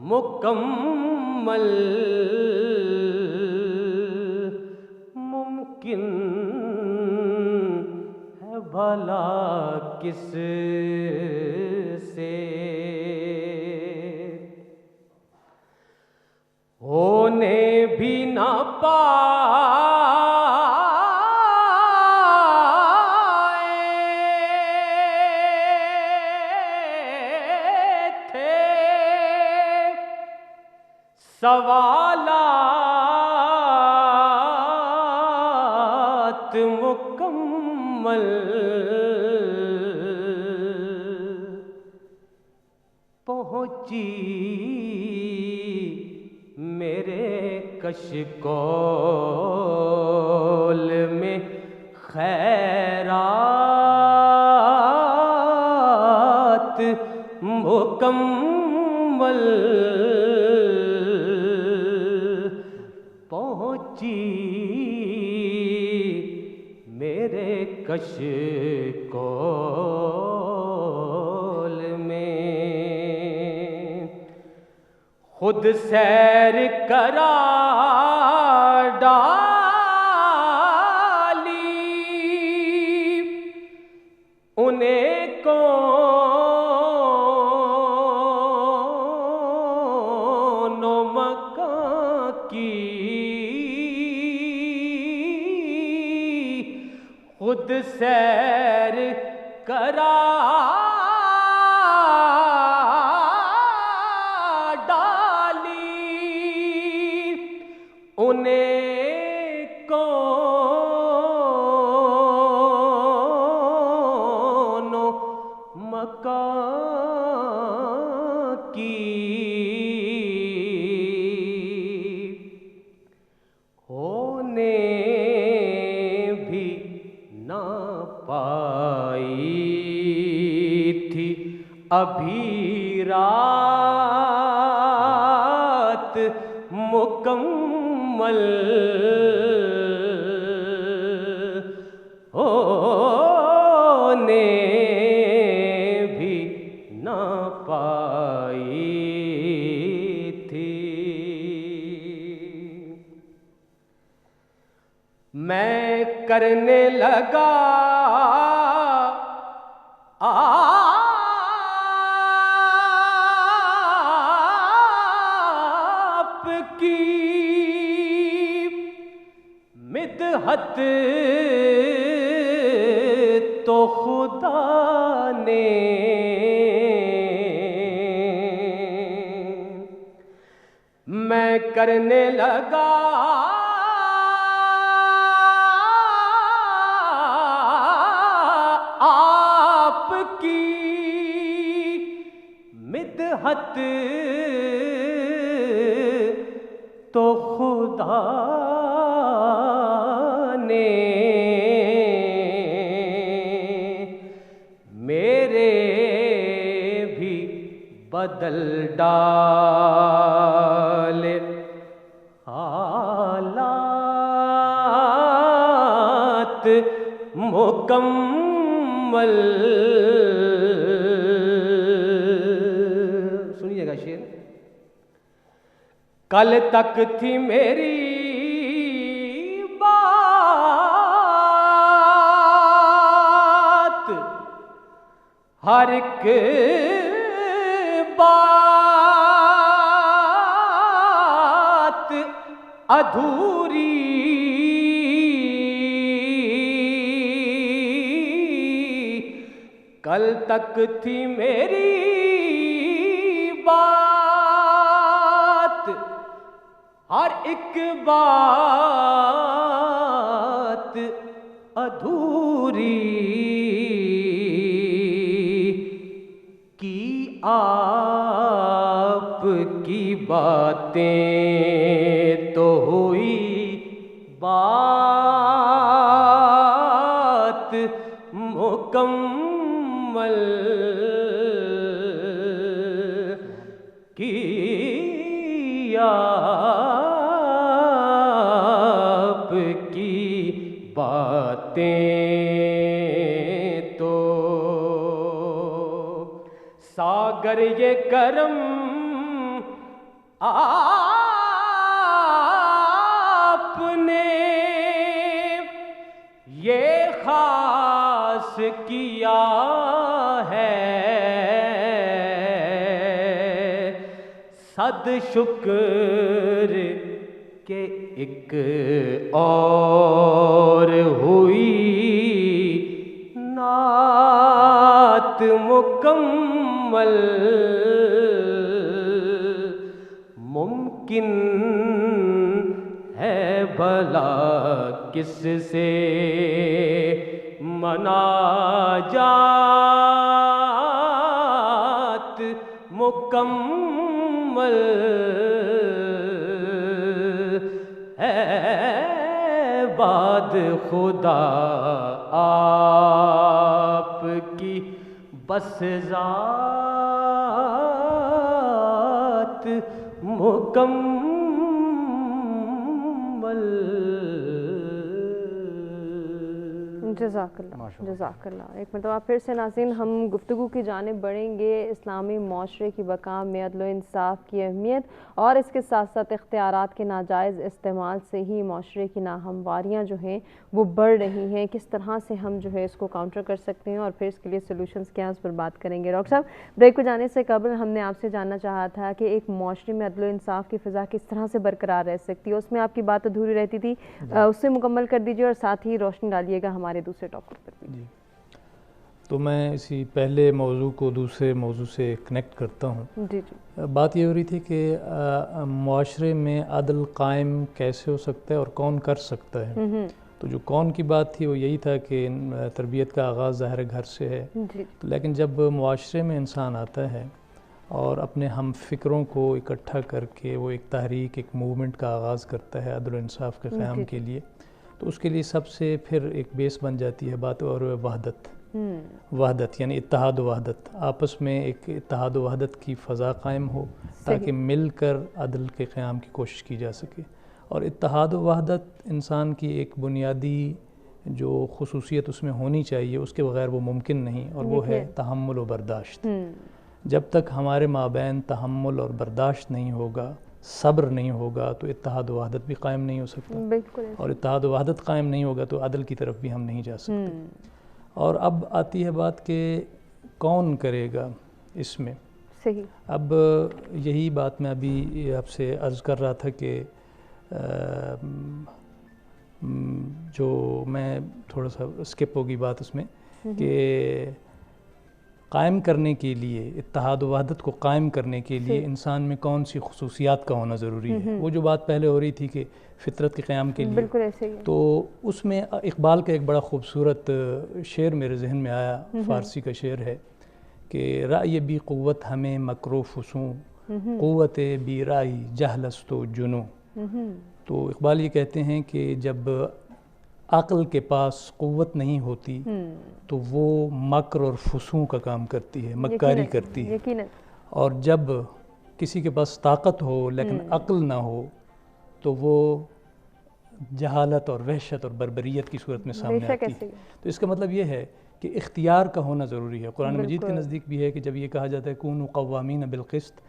مکمل ممکن ہے بھلا کس سے ہونے بھی نہ پائے تھے سوالات مکمل پہنچی میرے کشکول میں خیرات مکمل پہنچی میرے کشکول میں خود سیر کرا ڈالی انہیں کون مکان کی خود سیر کرا انہیں کون مکان کی ہونے بھی نہ پائی تھی ابھی رات مکمل ہونے بھی نہ پائی تھی میں کرنے لگا آپ کی مدحت تو خدا نے میں کرنے لگا آپ کی مدحت تو خدا نے میرے بھی بدل ڈالے حالات مکمل سنیے گا شعر کل تک تھی میری بات ہر ایک بات ادھوری کل تک تھی میری بات ہر ایک بات ادھوری کی آپ کی باتیں تو ہوئی بات مکمل کی آپ کی باتیں تو ساگر یہ کرم آپ نے یہ خاص کیا ہے صد شکر کہ ایک اور ہوئی نعت مکمل ممکن ہے بھلا کس سے مناجات مکمل ہے باد خدا آپ کی بس ذات مکمل. جزاک اللہ. ایک مرتبہ پھر سے ناظرین ہم گفتگو کی جانب بڑھیں گے اسلامی معاشرے کی بقا میں عدل و انصاف کی اہمیت اور اس کے ساتھ ساتھ اختیارات کے ناجائز استعمال سے ہی معاشرے کی ناہمواریاں جو ہیں وہ بڑھ رہی ہیں, کس طرح سے ہم جو ہے اس کو کاؤنٹر کر سکتے ہیں اور پھر اس کے لیے سلوشنز کیا اس پر بات کریں گے. ڈاکٹر صاحب بریک کو جانے سے قبل ہم نے آپ سے جاننا چاہا تھا کہ ایک معاشرے میں عدل و انصاف کی فضا کس طرح سے برقرار رہ سکتی ہے, اس میں آپ کی بات ادھوری رہتی تھی, اس سے مکمل کر دیجیے اور ساتھ ہی روشنی ڈالیے گا ہمارے دوسرے ٹاپک پر. جی تو میں اسی پہلے موضوع کو دوسرے موضوع سے کنیکٹ کرتا ہوں. جی بات یہ ہو رہی تھی کہ معاشرے میں عدل قائم کیسے ہو سکتا ہے اور کون کر سکتا ہے. تو جو کون کی بات تھی وہ یہی تھا کہ تربیت کا آغاز ظاہر گھر سے ہے, لیکن جب معاشرے میں انسان آتا ہے اور اپنے ہم فکروں کو اکٹھا کر کے وہ ایک تحریک, ایک موومنٹ کا آغاز کرتا ہے عدل و انصاف کے قیام کے لیے, تو اس کے لیے سب سے پھر ایک بیس بن جاتی ہے بات اور وحدت یعنی اتحاد و وحدت, آپس میں ایک اتحاد و وحدت کی فضا قائم ہو تاکہ مل کر عدل کے قیام کی کوشش کی جا سکے. اور اتحاد و وحدت انسان کی ایک بنیادی جو خصوصیت اس میں ہونی چاہیے, اس کے بغیر وہ ممکن نہیں, اور وہ ہے تحمل و برداشت. جب تک ہمارے مابین تحمل اور برداشت نہیں ہوگا, صبر نہیں ہوگا, تو اتحاد و وحدت بھی قائم نہیں ہو سکتا. اور اتحاد و وحدت قائم نہیں ہوگا تو عدل کی طرف بھی ہم نہیں جا سکتے. اور اب آتی ہے بات کہ کون کرے گا اس میں. صحیح. اب یہی بات میں ابھی آپ سے عرض کر رہا تھا کہ جو میں تھوڑا سا اسکپ ہوگی بات اس میں کہ قائم کرنے کے لیے, اتحاد و وحدت کو قائم کرنے کے لیے انسان میں کون سی خصوصیات کا ہونا ضروری ہے. وہ جو بات پہلے ہو رہی تھی کہ فطرت کے قیام کے لیے, بالکل ایسے ہی, تو اس میں اقبال کا ایک بڑا خوبصورت شعر میرے ذہن میں آیا, فارسی کا شعر ہے کہ رائے بی قوت ہمیں مکر و فسوں, قوت بی رائی جہلست و جنوں. تو اقبال یہ کہتے ہیں کہ جب عقل کے پاس قوت نہیں ہوتی تو وہ مکر اور فسوں کا کام کرتی ہے, مکاری کرتی ہے. اور جب کسی کے پاس طاقت ہو لیکن عقل نہ ہو تو وہ جہالت اور وحشت اور بربریت کی صورت میں سامنے آتی ہے. تو اس کا مطلب یہ ہے کہ اختیار کا ہونا ضروری ہے. قرآن مجید کے نزدیک بھی ہے کہ جب یہ کہا جاتا ہے کونوا قوامین بالقسط,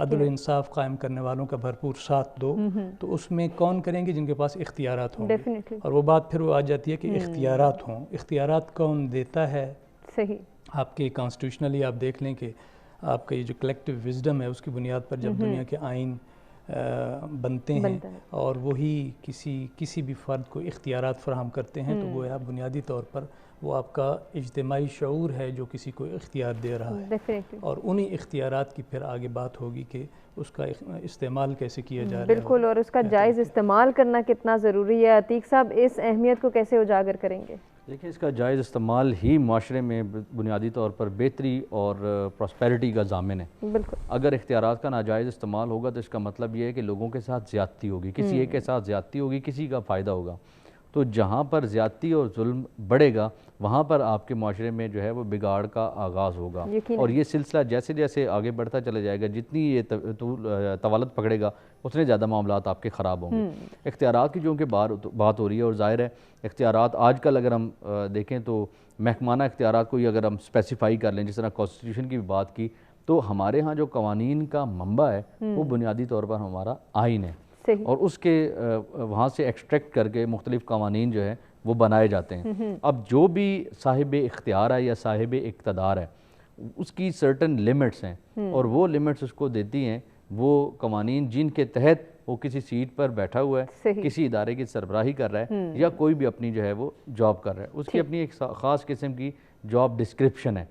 عدل و انصاف قائم کرنے والوں کا بھرپور ساتھ دو, تو اس میں کون کریں گے؟ جن کے پاس اختیارات ہوں گے. اور وہ بات پھر وہ آ جاتی ہے کہ اختیارات ہوں. اختیارات کون دیتا ہے؟ صحیح. آپ کے کانسٹیٹیوشنلی آپ دیکھ لیں کہ آپ کا یہ جو کلیکٹیو وزڈم ہے اس کی بنیاد پر جب دنیا کے آئین بنتے ہیں اور وہی کسی بھی فرد کو اختیارات فراہم کرتے ہیں, تو وہ بنیادی طور پر وہ آپ کا اجتماعی شعور ہے جو کسی کو اختیار دے رہا ہے. اور انہی اختیارات کی پھر آگے بات ہوگی کہ اس کا استعمال کیسے کیا جا رہا ہے. بالکل, اور اس کا جائز استعمال کرنا کتنا ضروری ہے. عتیق صاحب اس اہمیت کو کیسے اجاگر کریں گے؟ دیکھیں اس کا جائز استعمال ہی معاشرے میں بنیادی طور پر بہتری اور پراسپیرٹی کا ضامن ہے. بالکل. اگر اختیارات کا ناجائز استعمال ہوگا تو اس کا مطلب یہ ہے کہ لوگوں کے ساتھ زیادتی ہوگی, کسی ایک کے ساتھ زیادتی ہوگی, کسی کا فائدہ ہوگا. تو جہاں پر زیادتی اور ظلم بڑھے گا وہاں پر آپ کے معاشرے میں جو ہے وہ بگاڑ کا آغاز ہوگا, اور یہ سلسلہ جیسے جیسے آگے بڑھتا چلا جائے گا, جتنی یہ طوالت پکڑے گا اتنے زیادہ معاملات آپ کے خراب ہوں گے. اختیارات کی جو کہ بات ہو رہی ہے, اور ظاہر ہے اختیارات آج کل اگر ہم دیکھیں تو محکمانہ اختیارات کو اگر ہم اسپیسیفائی کر لیں, جس طرح کانسٹیٹیوشن کی بھی بات کی, تو ہمارے ہاں جو قوانین کا منبع ہے وہ بنیادی طور پر ہمارا آئین ہے, اور اس کے وہاں سے ایکسٹریکٹ کر کے مختلف قوانین جو ہے وہ بنائے جاتے ہیں. اب جو بھی صاحب اختیار ہے یا صاحب اقتدار ہے اس کی سرٹن لمٹس ہیں, اور وہ لمٹس اس کو دیتی ہیں وہ قوانین جن کے تحت وہ کسی سیٹ پر بیٹھا ہوا ہے, کسی ادارے کی سربراہی کر رہا ہے, یا کوئی بھی اپنی جو ہے وہ جاب کر رہا ہے, اس کی اپنی ایک خاص قسم کی جاب ڈسکرپشن ہے,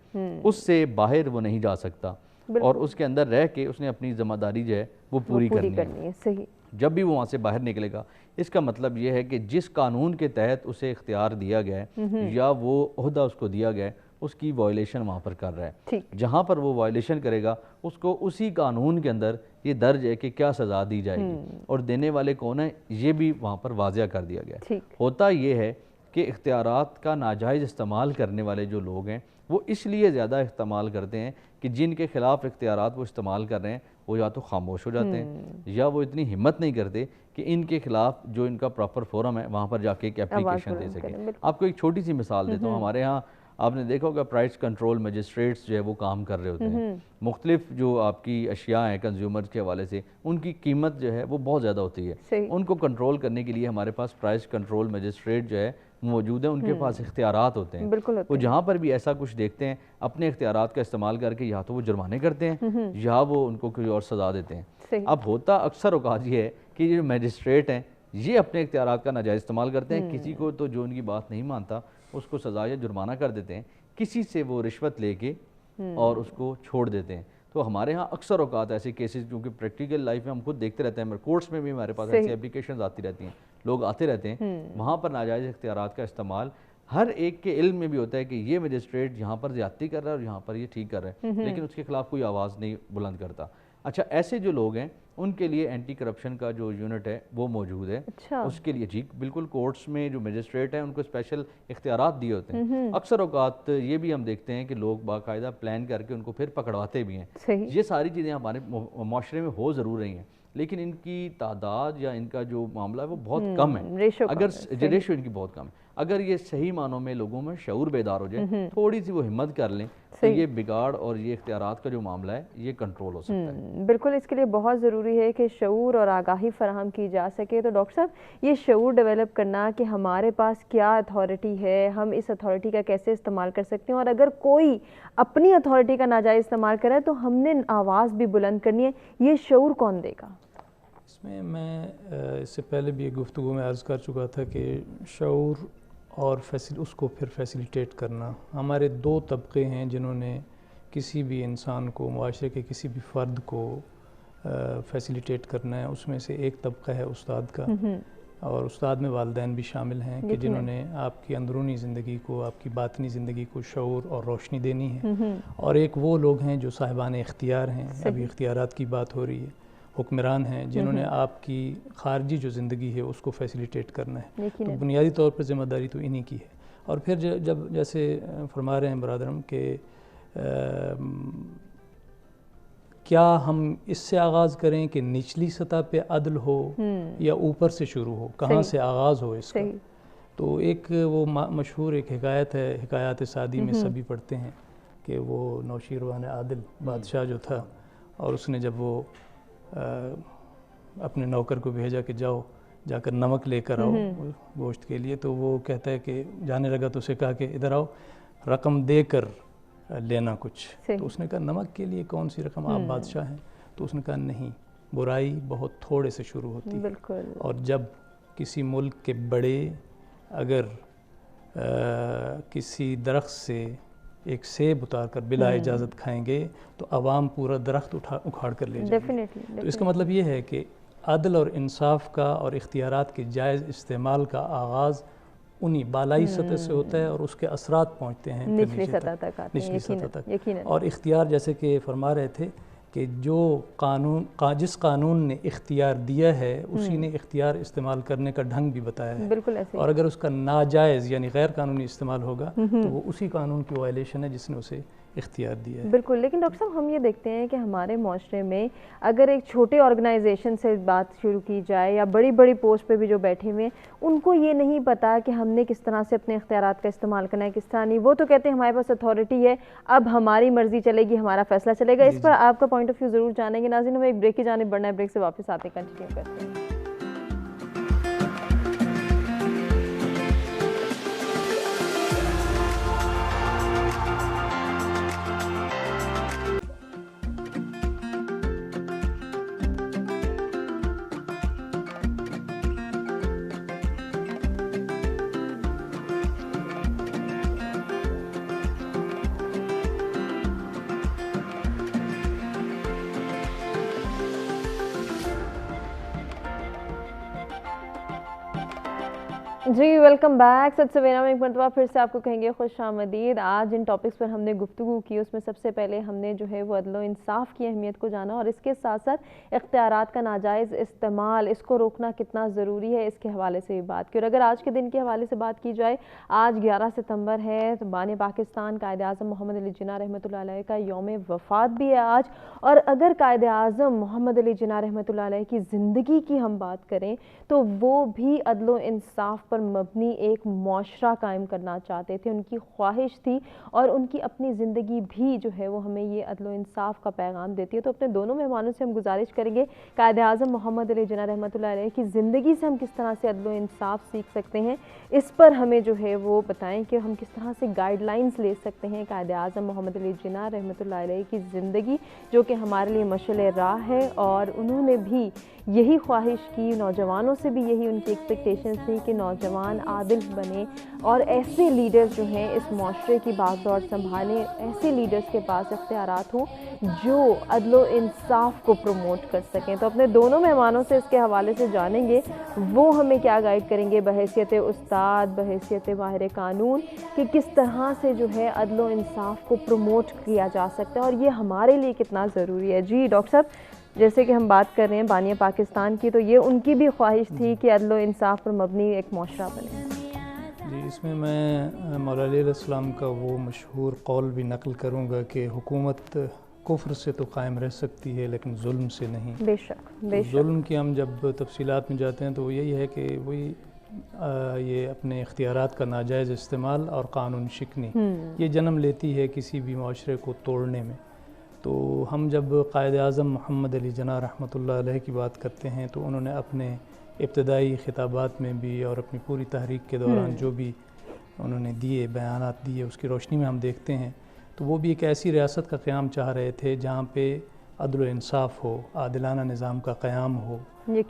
اس سے باہر وہ نہیں جا سکتا, اور اس کے اندر رہ کے اس نے اپنی ذمہ داری جو ہے وہ پوری کرنی ہے. صحیح. جب بھی وہ وہاں سے باہر نکلے گا اس کا مطلب یہ ہے کہ جس قانون کے تحت اسے اختیار دیا گیا ہے یا وہ عہدہ اس کو دیا گیا ہے اس کی وائلیشن وہاں پر کر رہا ہے. جہاں پر وہ وائلیشن کرے گا اس کو اسی قانون کے اندر یہ درج ہے کہ کیا سزا دی جائے گی, اور دینے والے کون ہیں یہ بھی وہاں پر واضح کر دیا گیا ہے. ہوتا یہ ہے کہ اختیارات کا ناجائز استعمال کرنے والے جو لوگ ہیں وہ اس لیے زیادہ استعمال کرتے ہیں کہ جن کے خلاف اختیارات وہ استعمال کر رہے ہیں وہ یا تو خاموش ہو جاتے ہیں, یا وہ اتنی ہمت نہیں کرتے کہ ان کے خلاف جو ان کا پراپر فورم ہے وہاں پر جا کے ایک اپلیکیشن دے سکیں. آپ کو ایک چھوٹی سی مثال دیتا ہوں. ہمارے ہاں آپ نے دیکھا ہوگا پرائس کنٹرول مجسٹریٹس جو ہے وہ کام کر رہے ہوتے ہیں. مختلف جو آپ کی اشیاء ہیں کنزیومرز کے حوالے سے ان کی قیمت جو ہے وہ بہت زیادہ ہوتی ہے. ان کو کنٹرول کرنے کے لیے ہمارے پاس پرائس کنٹرول مجسٹریٹ جو ہے موجود ہے, ان کے پاس اختیارات ہوتے ہیں. وہ جہاں پر بھی ایسا کچھ دیکھتے ہیں اپنے اختیارات کا استعمال کر کے یا تو وہ جرمانے کرتے ہیں یا وہ ان کو کوئی اور سزا دیتے ہیں. اب ہوتا اکثر اوقات یہ ہے کہ یہ جو میجسٹریٹ ہیں یہ اپنے اختیارات کا ناجائز استعمال کرتے ہیں, کسی کو تو جو ان کی بات نہیں مانتا اس کو سزا یا جرمانہ کر دیتے ہیں, کسی سے وہ رشوت لے کے اور اس کو چھوڑ دیتے ہیں. تو ہمارے ہاں اکثر اوقات ایسے کیسز کیونکہ پریکٹیکل لائف میں ہم خود دیکھتے رہتے ہیں, کورٹس میں بھی ہمارے پاس ایسی اپلیکیشنز آتی رہتی ہیں, لوگ آتے رہتے ہیں, وہاں پر ناجائز اختیارات کا استعمال ہر ایک کے علم میں بھی ہوتا ہے کہ یہ مجسٹریٹ یہاں پر زیادتی کر رہا ہے اور یہاں پر یہ ٹھیک کر رہا ہے, لیکن اس کے خلاف کوئی آواز نہیں بلند کرتا. اچھا ایسے جو لوگ ہیں ان کے لیے اینٹی کرپشن کا جو یونٹ ہے وہ موجود ہے. اس کے لیے جی بالکل کورٹس میں جو میجسٹریٹ ہیں ان کو اسپیشل اختیارات دیے ہوتے ہیں. اکثر اوقات یہ بھی ہم دیکھتے ہیں کہ لوگ باقاعدہ پلان کر کے ان کو پھر پکڑواتے بھی ہیں. یہ ساری چیزیں ہمارے معاشرے میں ہو ضرور رہی ہیں لیکن ان کی تعداد یا ان کا جو معاملہ ہے وہ بہت کم ہے. اگر ریشو ان کی بہت کم ہے, اگر یہ صحیح معنوں میں لوگوں میں شعور بیدار ہو جائے, تھوڑی سی وہ ہمت کر لیں تو یہ بگاڑ اور یہ اختیارات کا جو معاملہ ہے یہ کنٹرول ہو سکتا ہے. بالکل, اس کے لیے بہت ضروری ہے کہ شعور اور آگاہی فراہم کی جا سکے. تو ڈاکٹر صاحب یہ شعور ڈیولپ کرنا کہ ہمارے پاس کیا اتھارٹی ہے, ہم اس اتھارٹی کا کیسے استعمال کر سکتے ہیں, اور اگر کوئی اپنی اتھارٹی کا ناجائز استعمال کرے تو ہم نے آواز بھی بلند کرنی ہے, یہ شعور کون دے گا؟ اس میں اس سے پہلے بھی ایک گفتگو میں عرض کر چکا تھا کہ شعور اور اس کو پھر فیسیلیٹیٹ کرنا. ہمارے دو طبقے ہیں جنہوں نے کسی بھی انسان کو, معاشرے کے کسی بھی فرد کو فیسیلیٹیٹ کرنا ہے. اس میں سے ایک طبقہ ہے استاد کا, اور استاد میں والدین بھی شامل ہیں کہ جنہوں نے آپ کی اندرونی زندگی کو, آپ کی باطنی زندگی کو شعور اور روشنی دینی ہے. اور ایک وہ لوگ ہیں جو صاحبان اختیار ہیں, ابھی اختیارات کی بات ہو رہی ہے, حکمران ہیں جنہوں نے آپ کی خارجی جو زندگی ہے اس کو فیسیلیٹیٹ کرنا ہے. تو بنیادی طور پر ذمہ داری تو انہی کی ہے. اور پھر جب جیسے فرما رہے ہیں برادرم کہ کیا ہم اس سے آغاز کریں کہ نچلی سطح پہ عدل ہو یا اوپر سے شروع ہو, کہاں سے آغاز ہو اس کا؟ تو ایک وہ مشہور ایک حکایت ہے, حکایات سعدی میں سبھی پڑھتے ہیں کہ وہ نوشیروان عادل بادشاہ جو تھا, اور اس نے جب وہ اپنے نوکر کو بھیجا کہ جا کر نمک لے کر آؤ گوشت کے لیے, تو وہ کہتا ہے کہ جانے لگا تو اسے کہا کہ ادھر آؤ, رقم دے کر لینا کچھ. تو اس نے کہا نمک کے لیے کون سی رقم, آپ بادشاہ ہیں. تو اس نے کہا نہیں, برائی بہت تھوڑے سے شروع ہوتی ہے, اور جب کسی ملک کے بڑے اگر کسی درخت سے ایک سیب اتار کر بلا اجازت کھائیں گے تو عوام پورا درخت اکھاڑ کر لے جائیں گے. تو اس کا مطلب یہ ہے کہ عدل اور انصاف کا اور اختیارات کے جائز استعمال کا آغاز انہی بالائی سطح سے ہوتا ہے اور اس کے اثرات پہنچتے ہیں نچلی سطح تک آتے ہیں، نچلی سطح تک۔ یقیناً۔ اور اختیار جیسے کہ فرما رہے تھے کہ جو جس قانون نے اختیار دیا ہے اسی نے اختیار استعمال کرنے کا ڈھنگ بھی بتایا ہے، بالکل ایسے اور اگر اس کا ناجائز یعنی غیر قانونی استعمال ہوگا تو وہ اسی قانون کی وائلیشن ہے جس نے اسے اختیار دیا ہے۔ بالکل، لیکن ڈاکٹر صاحب ہم یہ دیکھتے ہیں کہ ہمارے معاشرے میں اگر ایک چھوٹے آرگنائزیشن سے بات شروع کی جائے یا بڑی بڑی پوسٹ پہ بھی جو بیٹھے ہوئے ان کو یہ نہیں پتا کہ ہم نے کس طرح سے اپنے اختیارات کا استعمال کرنا ہے، کس طرح نہیں۔ وہ تو کہتے ہیں ہمارے پاس اتھارٹی ہے، اب ہماری مرضی چلے گی، ہمارا فیصلہ چلے گا۔ اس پر آپ کا پوائنٹ آف ویو ضرور جانیں گے۔ ناظرین ہمیں ایک بریک کی جانب بڑھنا ہے، بریک سے واپس آتے کنٹینیو کرتے ہیں۔ جی ویلکم بیک۔ سد سویرا میں ایک مرتبہ پھر سے آپ کو کہیں گے خوش آمدید۔ آج جن ٹاپکس پر ہم نے گفتگو کی اس میں سب سے پہلے ہم نے جو ہے وہ عدل و انصاف کی اہمیت کو جانا، اور اس کے ساتھ ساتھ اختیارات کا ناجائز استعمال، اس کو روکنا کتنا ضروری ہے، اس کے حوالے سے بھی بات کی۔ اور اگر آج کے دن کے حوالے سے بات کی جائے، آج 11 ستمبر ہے، تو بانی پاکستان قائد اعظم محمد علی جناح رحمۃ اللہ علیہ کا یوم وفات بھی ہے آج۔ اور اگر قائد اعظم محمد علی جناح رحمۃ اللہ علیہ کی زندگی کی ہم بات کریں تو وہ بھی عدل و انصاف پر مبنی ایک معاشرہ قائم کرنا چاہتے تھے، ان کی خواہش تھی، اور ان کی اپنی زندگی بھی جو ہے وہ ہمیں یہ عدل و انصاف کا پیغام دیتی ہے۔ تو اپنے دونوں مہمانوں سے ہم گزارش کریں گے قائد اعظم محمد علی جناح رحمۃ اللہ علیہ کی زندگی سے ہم کس طرح سے عدل و انصاف سیکھ سکتے ہیں، اس پر ہمیں جو ہے وہ بتائیں کہ ہم کس طرح سے گائیڈ لائنز لے سکتے ہیں قائد اعظم محمد علی جناح رحمۃ اللہ علیہ کی زندگی، جو کہ ہمارے لیے مشعل راہ ہے۔ اور انہوں نے بھی یہی خواہش کی، نوجوانوں سے بھی یہی ان کی ایکسپیکٹیشنز تھی کہ نوجوان عادل بنے اور ایسے لیڈرز جو ہیں اس معاشرے کی باغ دور سنبھالیں، ایسے لیڈرز کے پاس اختیارات ہوں جو عدل و انصاف کو پروموٹ کر سکیں۔ تو اپنے دونوں مہمانوں سے اس کے حوالے سے جانیں گے وہ ہمیں کیا گائیڈ کریں گے بحیثیت استاد، بحیثیت ماہر قانون، کہ کس طرح سے جو ہے عدل و انصاف کو پروموٹ کیا جا سکتا ہے اور یہ ہمارے لیے کتنا ضروری ہے۔ جی ڈاکٹر صاحب، جیسے کہ ہم بات کر رہے ہیں بانی پاکستان کی، تو یہ ان کی بھی خواہش تھی کہ عدل و انصاف پر مبنی ایک معاشرہ بنے۔ جی اس میں میں مولا علیہ السلام کا وہ مشہور قول بھی نقل کروں گا کہ حکومت کفر سے تو قائم رہ سکتی ہے لیکن ظلم سے نہیں۔ بے شک، بے شک۔ ظلم کی ہم جب تفصیلات میں جاتے ہیں تو یہی ہے کہ وہی یہ اپنے اختیارات کا ناجائز استعمال اور قانون شکنی یہ جنم لیتی ہے کسی بھی معاشرے کو توڑنے میں۔ تو ہم جب قائد اعظم محمد علی جناح رحمۃ اللہ علیہ کی بات کرتے ہیں تو انہوں نے اپنے ابتدائی خطابات میں بھی اور اپنی پوری تحریک کے دوران جو بھی انہوں نے دیے بیانات دیے اس کی روشنی میں ہم دیکھتے ہیں تو وہ بھی ایک ایسی ریاست کا قیام چاہ رہے تھے جہاں پہ عدل و انصاف ہو، عادلانہ نظام کا قیام ہو،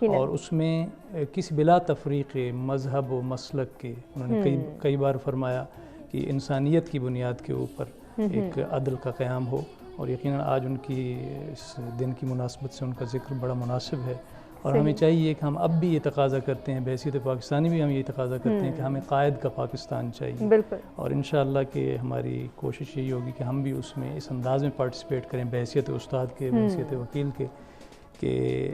اور اس میں کسی بلا تفریق مذہب و مسلک کے انہوں نے کئی بار فرمایا کہ انسانیت کی بنیاد کے اوپر ایک عدل کا قیام ہو، اور یقیناً آج ان کی اس دن کی مناسبت سے ان کا ذکر بڑا مناسب ہے۔ اور ہمیں چاہیے کہ ہم اب بھی یہ تقاضا کرتے ہیں، بحیثیت پاکستانی بھی ہم یہ تقاضا کرتے ہیں کہ ہمیں قائد کا پاکستان چاہیے، بالکل، اور انشاءاللہ کہ ہماری کوشش یہی ہوگی کہ ہم بھی اس میں اس انداز میں پارٹیسپیٹ کریں بحیثیت استاد کے، بحیثیت وکیل کے، کہ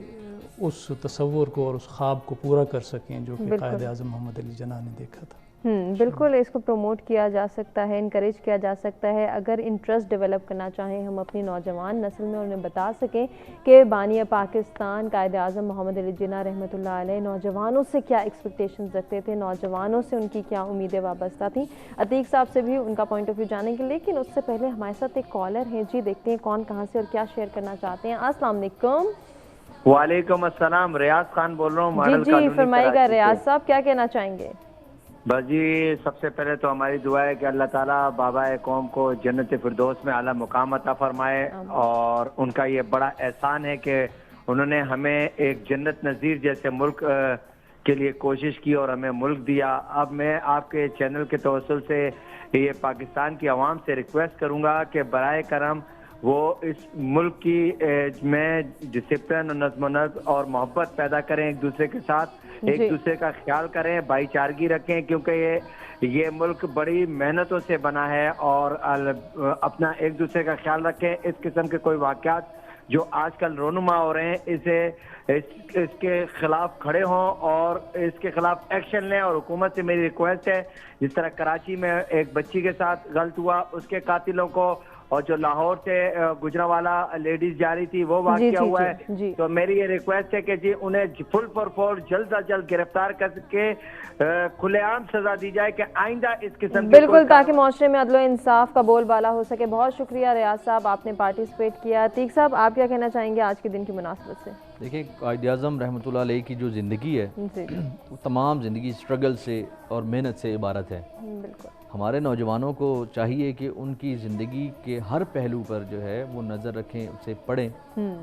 اس تصور کو اور اس خواب کو پورا کر سکیں جو کہ قائد اعظم محمد علی جناح نے دیکھا تھا۔ بالکل، اس کو پروموٹ کیا جا سکتا ہے، انکریج کیا جا سکتا ہے اگر انٹرسٹ ڈیولپ کرنا چاہیں ہم اپنی نوجوان نسل میں، انہیں بتا سکیں کہ بانی پاکستان قائد اعظم محمد علی جناح رحمۃ اللہ علیہ نوجوانوں سے کیا ایکسپیکٹیشنز رکھتے تھے، نوجوانوں سے ان کی کیا امیدیں وابستہ تھیں۔ عتیق صاحب سے بھی ان کا پوائنٹ آف ویو جانیں گے، لیکن اس سے پہلے ہمارے ساتھ ایک کالر ہیں۔ جی دیکھتے ہیں کون کہاں سے اور کیا شیئر کرنا چاہتے ہیں۔ السلام علیکم۔ وعلیکم السلام، ریاض خان بول رہا ہوں۔ جی فرمائیے گا ریاض صاحب، کیا کہنا چاہیں گے؟ بس جی سب سے پہلے تو ہماری دعا ہے کہ اللہ تعالیٰ بابا قوم کو جنت فردوس میں اعلیٰ مقام عطا فرمائے، اور ان کا یہ بڑا احسان ہے کہ انہوں نے ہمیں ایک جنت نظیر جیسے ملک کے لیے کوشش کی اور ہمیں ملک دیا۔ اب میں آپ کے چینل کے توسل سے یہ پاکستان کی عوام سے ریکویسٹ کروں گا کہ برائے کرم وہ اس ملک کی میں ڈسپلن اور نظم و نسق اور محبت پیدا کریں ایک دوسرے کے ساتھ، ایک دوسرے کا خیال کریں، بھائی چارگی رکھیں، کیونکہ یہ ملک بڑی محنتوں سے بنا ہے، اور اپنا ایک دوسرے کا خیال رکھیں۔ اس قسم کے کوئی واقعات جو آج کل رونما ہو رہے ہیں اس کے خلاف کھڑے ہوں اور اس کے خلاف ایکشن لیں، اور حکومت سے میری ریکویسٹ ہے جس طرح کراچی میں ایک بچی کے ساتھ غلط ہوا، اس کے قاتلوں کو، اور جو لاہور سے گجرانوالہ لیڈیز جا رہی تھی وہ واقعہ ہوا ہے، تو میری یہ ریکویسٹ ہے کہ جی انہیں فل فار فور جلد از جلد گرفتار کر کے کھلے عام سزا دی جائے کہ آئندہ اس قسم بالکل، تاکہ معاشرے میں عدل و انصاف کا بول بالا ہو سکے۔ بہت شکریہ ریاض صاحب، آپ نے پارٹیسپیٹ کیا۔ عتیق صاحب، آپ کیا کہنا چاہیں گے آج کے دن کی مناسبت سے؟ دیکھیں، قائد اعظم رحمۃ اللہ علیہ کی جو زندگی ہے وہ تمام زندگی اسٹرگل سے اور محنت سے عبارت ہے۔ بالکل، ہمارے نوجوانوں کو چاہیے کہ ان کی زندگی کے ہر پہلو پر جو ہے وہ نظر رکھیں، اسے پڑھیں،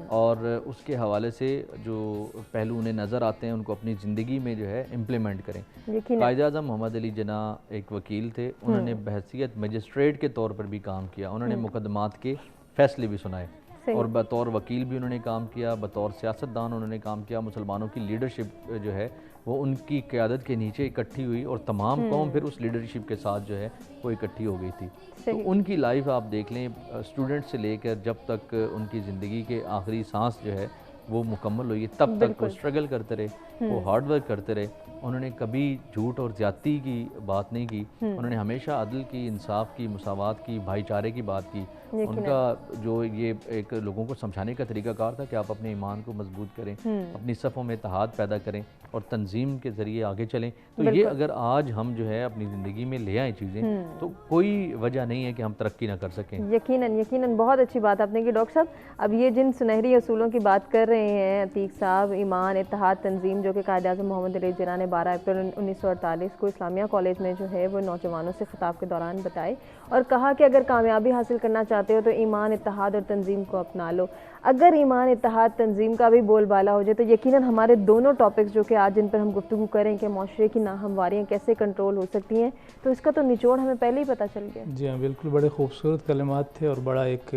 اور اس کے حوالے سے جو پہلو انہیں نظر آتے ہیں ان کو اپنی زندگی میں جو ہے امپلیمنٹ کریں۔ قائد اعظم محمد علی جناح ایک وکیل تھے، انہوں نے بحیثیت مجسٹریٹ کے طور پر بھی کام کیا، انہوں نے مقدمات کے فیصلے بھی سنائے، اور بطور وکیل بھی انہوں نے کام کیا، بطور سیاستدان انہوں نے کام کیا۔ مسلمانوں کی لیڈرشپ جو ہے وہ ان کی قیادت کے نیچے اکٹھی ہوئی، اور تمام قوم پھر اس لیڈرشپ کے ساتھ جو ہے وہ اکٹھی ہو گئی تھی۔ تو ان کی لائف آپ دیکھ لیں، اسٹوڈنٹ سے لے کر جب تک ان کی زندگی کے آخری سانس جو ہے وہ مکمل ہوئی، تب تک وہ اسٹرگل کرتے رہے، وہ ہارڈ ورک کرتے رہے، انہوں نے کبھی جھوٹ اور زیادتی کی بات نہیں کی، انہوں نے ہمیشہ عدل کی، انصاف کی، مساوات کی، بھائی چارے کی بات کی۔ ان کا جو یہ ایک لوگوں کو سمجھانے کا طریقہ کار تھا کہ آپ اپنے ایمان کو مضبوط کریں، اپنی صفوں میں اتحاد پیدا کریں اور تنظیم کے ذریعے آگے چلیں۔ تو یہ اگر آج ہم جو ہے اپنی زندگی میں لے آئیں چیزیں تو کوئی وجہ نہیں ہے کہ ہم ترقی نہ کر سکیں۔ یقیناً بہت اچھی بات آپ نے کی ڈاکٹر صاحب۔ اب یہ جن سنہری اصولوں کی بات کر رہے ہیں عتیق صاحب، ایمان، اتحاد، تنظیم، جو کہ قائد اعظم محمد علی جناح نے 12 اپریل 1948 کو اسلامیہ کالج میں جو ہے وہ نوجوانوں سے خطاب کے دوران بتائے، اور کہا کہ اگر کامیابی حاصل کرنا چاہتے ہو تو ایمان، اتحاد اور تنظیم کو اپنا لو۔ اگر ایمان، اتحاد، تنظیم کا بھی بول بالا ہو جائے تو یقیناً ہمارے دونوں ٹاپکس جو کہ آج جن پر ہم گفتگو کریں کہ معاشرے کی ناہمواریاں کیسے کنٹرول ہو سکتی ہیں، تو اس کا تو نچوڑ ہمیں پہلے ہی پتہ چل گیا۔ جی ہاں، بالکل، بڑے خوبصورت کلمات تھے، اور بڑا ایک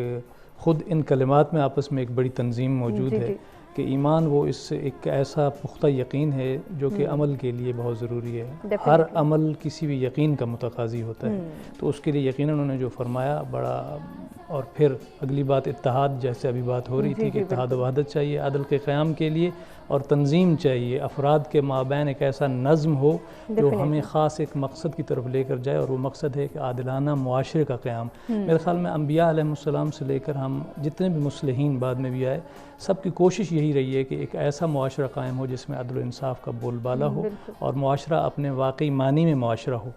خود ان کلمات میں آپس میں ایک بڑی تنظیم موجود ہے کہ ایمان وہ اس ایک ایسا پختہ یقین ہے جو کہ عمل کے لیے بہت ضروری ہے۔ ہر عمل کسی بھی یقین کا متقاضی ہوتا ہے، تو اس کے لیے یقیناً انہوں نے جو فرمایا بڑا۔ اور پھر اگلی بات اتحاد، جیسے ابھی بات ہو رہی تھی کہ اتحاد و وحدت چاہیے عدل کے قیام کے لیے، اور تنظیم چاہیے، افراد کے مابین ایک ایسا نظم ہو جو ہمیں خاص ایک مقصد کی طرف لے کر جائے، اور وہ مقصد ہے کہ عادلانہ معاشرے کا قیام۔ میرے خیال میں انبیاء علیہ السلام سے لے کر ہم جتنے بھی مصلحین بعد میں بھی آئے، سب کی کوشش یہی رہی ہے کہ ایک ایسا معاشرہ قائم ہو جس میں عدل و انصاف کا بول بالا ہو، اور معاشرہ اپنے واقعی معنی میں معاشرہ ہو،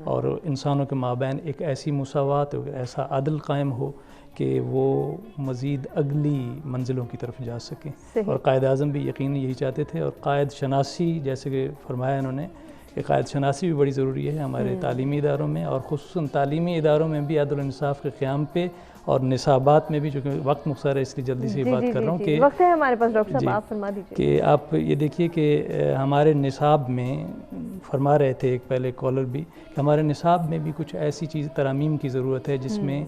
اور انسانوں کے مابین ایک ایسی مساوات، ایک ایسا عدل قائم ہو کہ وہ مزید اگلی منزلوں کی طرف جا سکیں۔ اور قائد اعظم بھی یقینی یہی چاہتے تھے، اور قائد شناسی جیسے کہ فرمایا انہوں نے کہ قائد شناسی بھی بڑی ضروری ہے ہمارے تعلیمی اداروں میں، اور خصوصاً تعلیمی اداروں میں بھی عدل و انصاف کے قیام پہ، اور نصابات میں بھی، چونکہ وقت مختصر ہے اس لیے جلدی سے یہ بات کر رہا ہوں کہ وقت ہے ہمارے پاس ڈاکٹر صاحب، آپ فرما دیجیے کہ آپ یہ دیکھیے کہ ہمارے نصاب میں فرما رہے تھے ایک پہلے کالر بھی کہ ہمارے نصاب میں بھی کچھ ایسی چیز ترامیم کی ضرورت ہے جس میں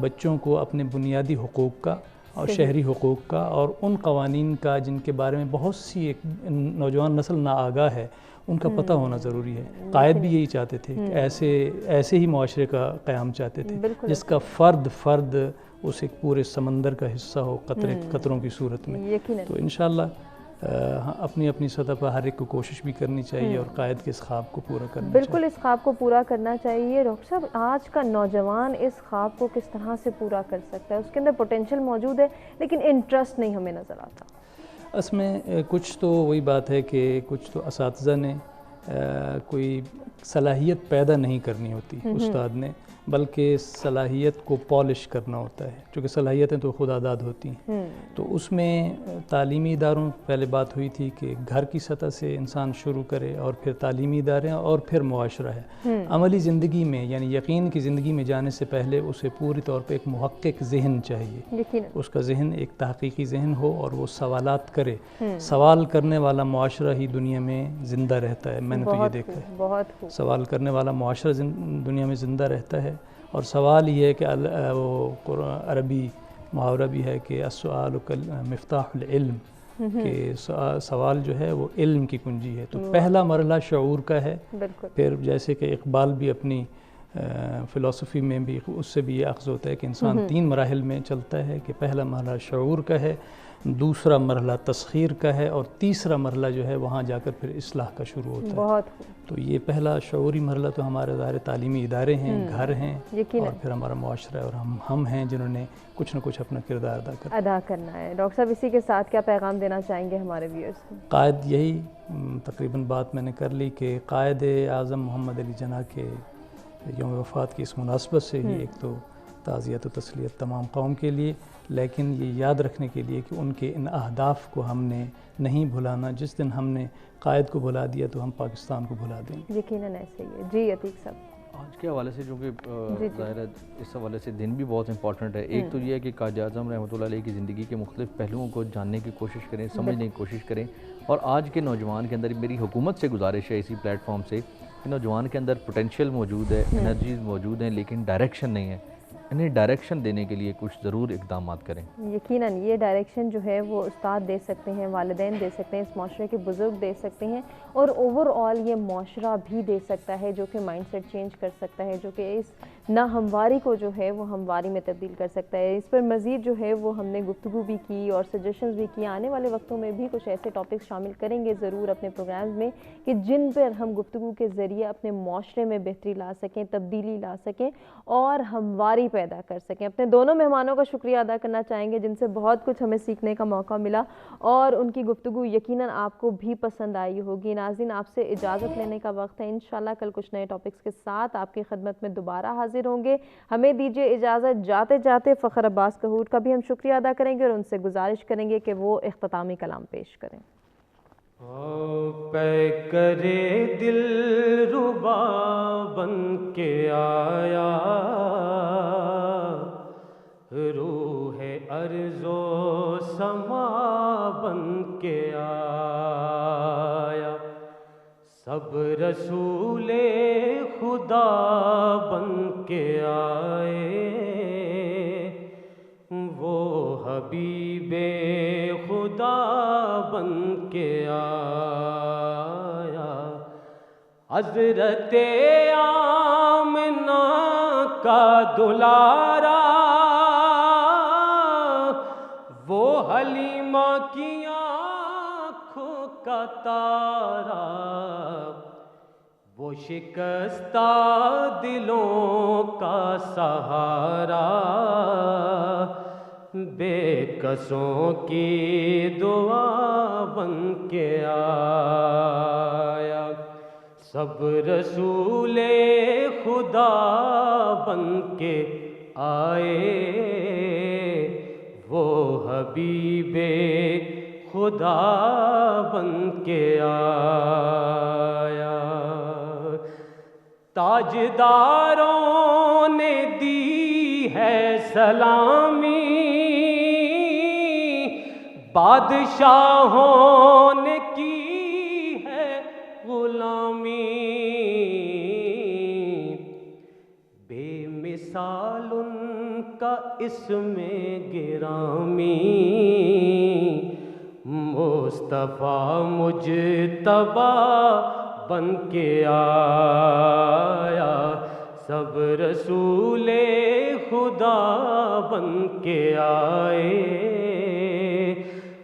بچوں کو اپنے بنیادی حقوق کا اور شہری حقوق کا اور ان قوانین کا جن کے بارے میں بہت سی ایک نوجوان نسل ناآگاہ ہے، ان کا پتہ ہونا ضروری ہے۔ قائد بھی یہی چاہتے تھے کہ ایسے ہی معاشرے کا قیام چاہتے تھے جس کا فرد اس ایک پورے سمندر کا حصہ ہو، قطروں کی صورت میں۔ تو انشاءاللہ اپنی اپنی سطح پر ہر ایک کو کوشش بھی کرنی چاہیے، اور قائد کے اس خواب کو پورا کرنا چاہیے۔ بالکل، اس خواب کو پورا کرنا چاہیے۔ ڈاکٹر صاحب، آج کا نوجوان اس خواب کو کس طرح سے پورا کر سکتا ہے؟ اس کے اندر پوٹینشیل موجود ہے لیکن انٹرسٹ نہیں ہمیں نظر آتا۔ اس میں کچھ تو وہی بات ہے کہ کچھ تو اساتذہ نے کوئی صلاحیت پیدا نہیں کرنی ہوتی استاد نے، بلکہ صلاحیت کو پالش کرنا ہوتا ہے، چونکہ صلاحیتیں تو خود آزاد ہوتی ہیں۔ تو اس میں تعلیمی اداروں، پہلے بات ہوئی تھی کہ گھر کی سطح سے انسان شروع کرے، اور پھر تعلیمی ادارے، اور پھر معاشرہ ہے۔ عملی زندگی میں یعنی یقین کی زندگی میں جانے سے پہلے اسے پوری طور پہ ایک محقق ذہن چاہیے، اس کا ذہن ایک تحقیقی ذہن ہو، اور وہ سوالات کرے۔ سوال کرنے والا معاشرہ ہی دنیا میں زندہ رہتا ہے، میں نے تو یہ دیکھا ہے۔ سوال کرنے والا معاشرہ دنیا میں زندہ رہتا ہے، اور سوال یہ ہے کہ وہ عربی محاورہ بھی ہے کہ السؤال مفتاح العلم، کہ سوال جو ہے وہ علم کی کنجی ہے. تو پہلا مرحلہ شعور کا ہے. پھر جیسے کہ اقبال بھی اپنی فلسفی میں بھی اس سے بھی یہ اخذ ہوتا ہے کہ انسان 3 مراحل میں چلتا ہے، کہ پہلا مرحلہ شعور کا ہے، دوسرا مرحلہ تسخیر کا ہے، اور تیسرا مرحلہ جو ہے وہاں جا کر پھر اصلاح کا شروع ہوتا ہے. تو یہ پہلا شعوری مرحلہ تو ہمارے ظاہر تعلیمی ادارے ہیں، گھر ہیں، اور پھر ہمارا معاشرہ ہے، اور ہم ہیں جنہوں نے کچھ نہ کچھ اپنا کردار ادا کرنا ہے. ڈاکٹر صاحب اسی کے ساتھ کیا پیغام دینا چاہیں گے ہمارے ویورز کو؟ قائد یہی تقریباً بات میں نے کر لی کہ قائد اعظم محمد علی جناح کے یوم وفات کی اس مناسبت سے ہی ایک تو تعزیت و تسلیت تمام قوم کے لیے، لیکن یہ یاد رکھنے کے لیے کہ ان کے ان اہداف کو ہم نے نہیں بھلانا. جس دن ہم نے قائد کو بھلا دیا تو ہم پاکستان کو بھلا دیں گے. یقیناً ایسے ہی ہے. جی عتیق صاحب. آج کے حوالے سے جو کہ ظاہر ہے اس حوالے سے دن بھی بہت امپورٹنٹ ہے. ایک تو یہ ہے کہ قائد اعظم رحمۃ اللہ علیہ کی زندگی کے مختلف پہلوؤں کو جاننے کی کوشش کریں، سمجھنے کی کوشش کریں. اور آج کے نوجوان کے اندر میری حکومت سے گزارش ہے اسی پلیٹ فارم سے کہ نوجوان کے اندر پوٹینشیل موجود ہے، انرجیز موجود ہیں، لیکن ڈائریکشن نہیں ہے. انہیں ڈائریکشن دینے کے لیے کچھ ضرور اقدامات کریں. یقیناً یہ ڈائریکشن جو ہے وہ استاد دے سکتے ہیں، والدین دے سکتے ہیں، اس معاشرے کے بزرگ دے سکتے ہیں، اور اوور آل یہ معاشرہ بھی دے سکتا ہے، جو کہ مائنڈ سیٹ چینج کر سکتا ہے، جو کہ اس ناہمواری کو جو ہے وہ ہمواری میں تبدیل کر سکتا ہے. اس پر مزید جو ہے وہ ہم نے گفتگو بھی کی اور سجیشنز بھی کی. آنے والے وقتوں میں بھی کچھ ایسے ٹاپکس شامل کریں گے ضرور اپنے پروگرامز میں کہ جن پر ہم گفتگو کے ذریعے اپنے معاشرے میں بہتری لا سکیں، تبدیلی لا سکیں اور ہمواری پیدا کر سکیں. اپنے دونوں مہمانوں کا شکریہ ادا کرنا چاہیں گے جن سے بہت کچھ ہمیں سیکھنے کا موقع ملا اور ان کی گفتگو یقیناً آپ کو بھی پسند آئی ہوگی. ناظرین آپ سے اجازت لینے کا وقت ہے. انشاءاللہ کل کچھ نئے ٹاپکس کے ساتھ آپ کی خدمت میں دوبارہ حاضر ہوں گے. ہمیں دیجیے اجازت. جاتے جاتے فخر عباس کہور کا بھی ہم شکریہ ادا کریں گے اور ان سے گزارش کریں گے کہ وہ اختتامی کلام پیش کریں. پے کرے دل ربا بن کے آیا، روح ارض و سما بن کے آیا، سب رسول خدا بن کے آئے، وہ حبیب خدا بن کے آیا، حضرت آمنہ کا دلارا، وہ حلیمہ کی آنکھوں کا تارا، وہ شکستہ دلوں کا سہارا، بے کسوں کی دعا بن کے آیا، سب رسول خدا بن کے آئے، وہ حبیب خدا بن کے آیا. تاجداروں نے دی ہے سلامی، بادشاہوں نے کی ہے غلامی، بے مثال ان کا اسم گرامی، مصطفیٰ مجتبی بن کے آیا، سب رسول خدا بن کے آئے،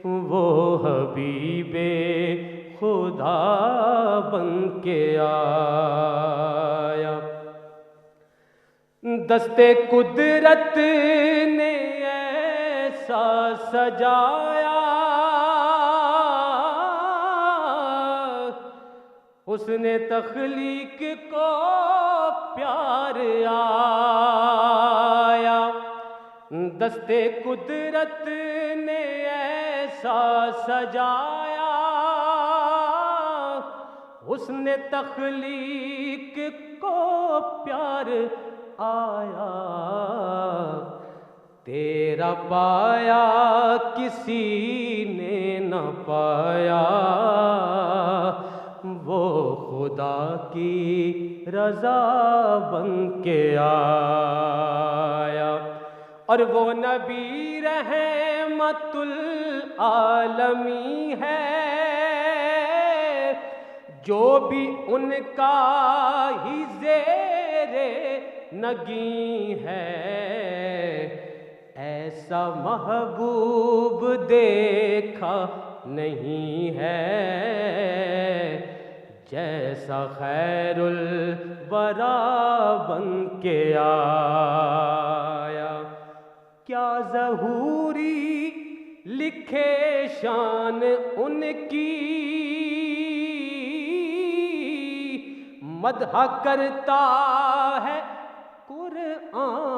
وہ حبیب خدا بن کے آیا. دستے قدرت نے ایسا سجایا، حسن تخلیق کو پیار آیا، دستے قدرت نے ایسا سجایا، حسن تخلیق کو پیار آیا، تیرا پایا کسی نے نہ پایا، وہ خدا کی رضا بن کے آیا، اور وہ نبی رحمت العالمی ہے، جو بھی ان کا ہی زیر نگیں ہے، ایسا محبوب دیکھا نہیں ہے، جیسا خیر الورا بن کے آیا۔ کیا ظہوری لکھے شان ان کی، مدح کرتا ہے قرآن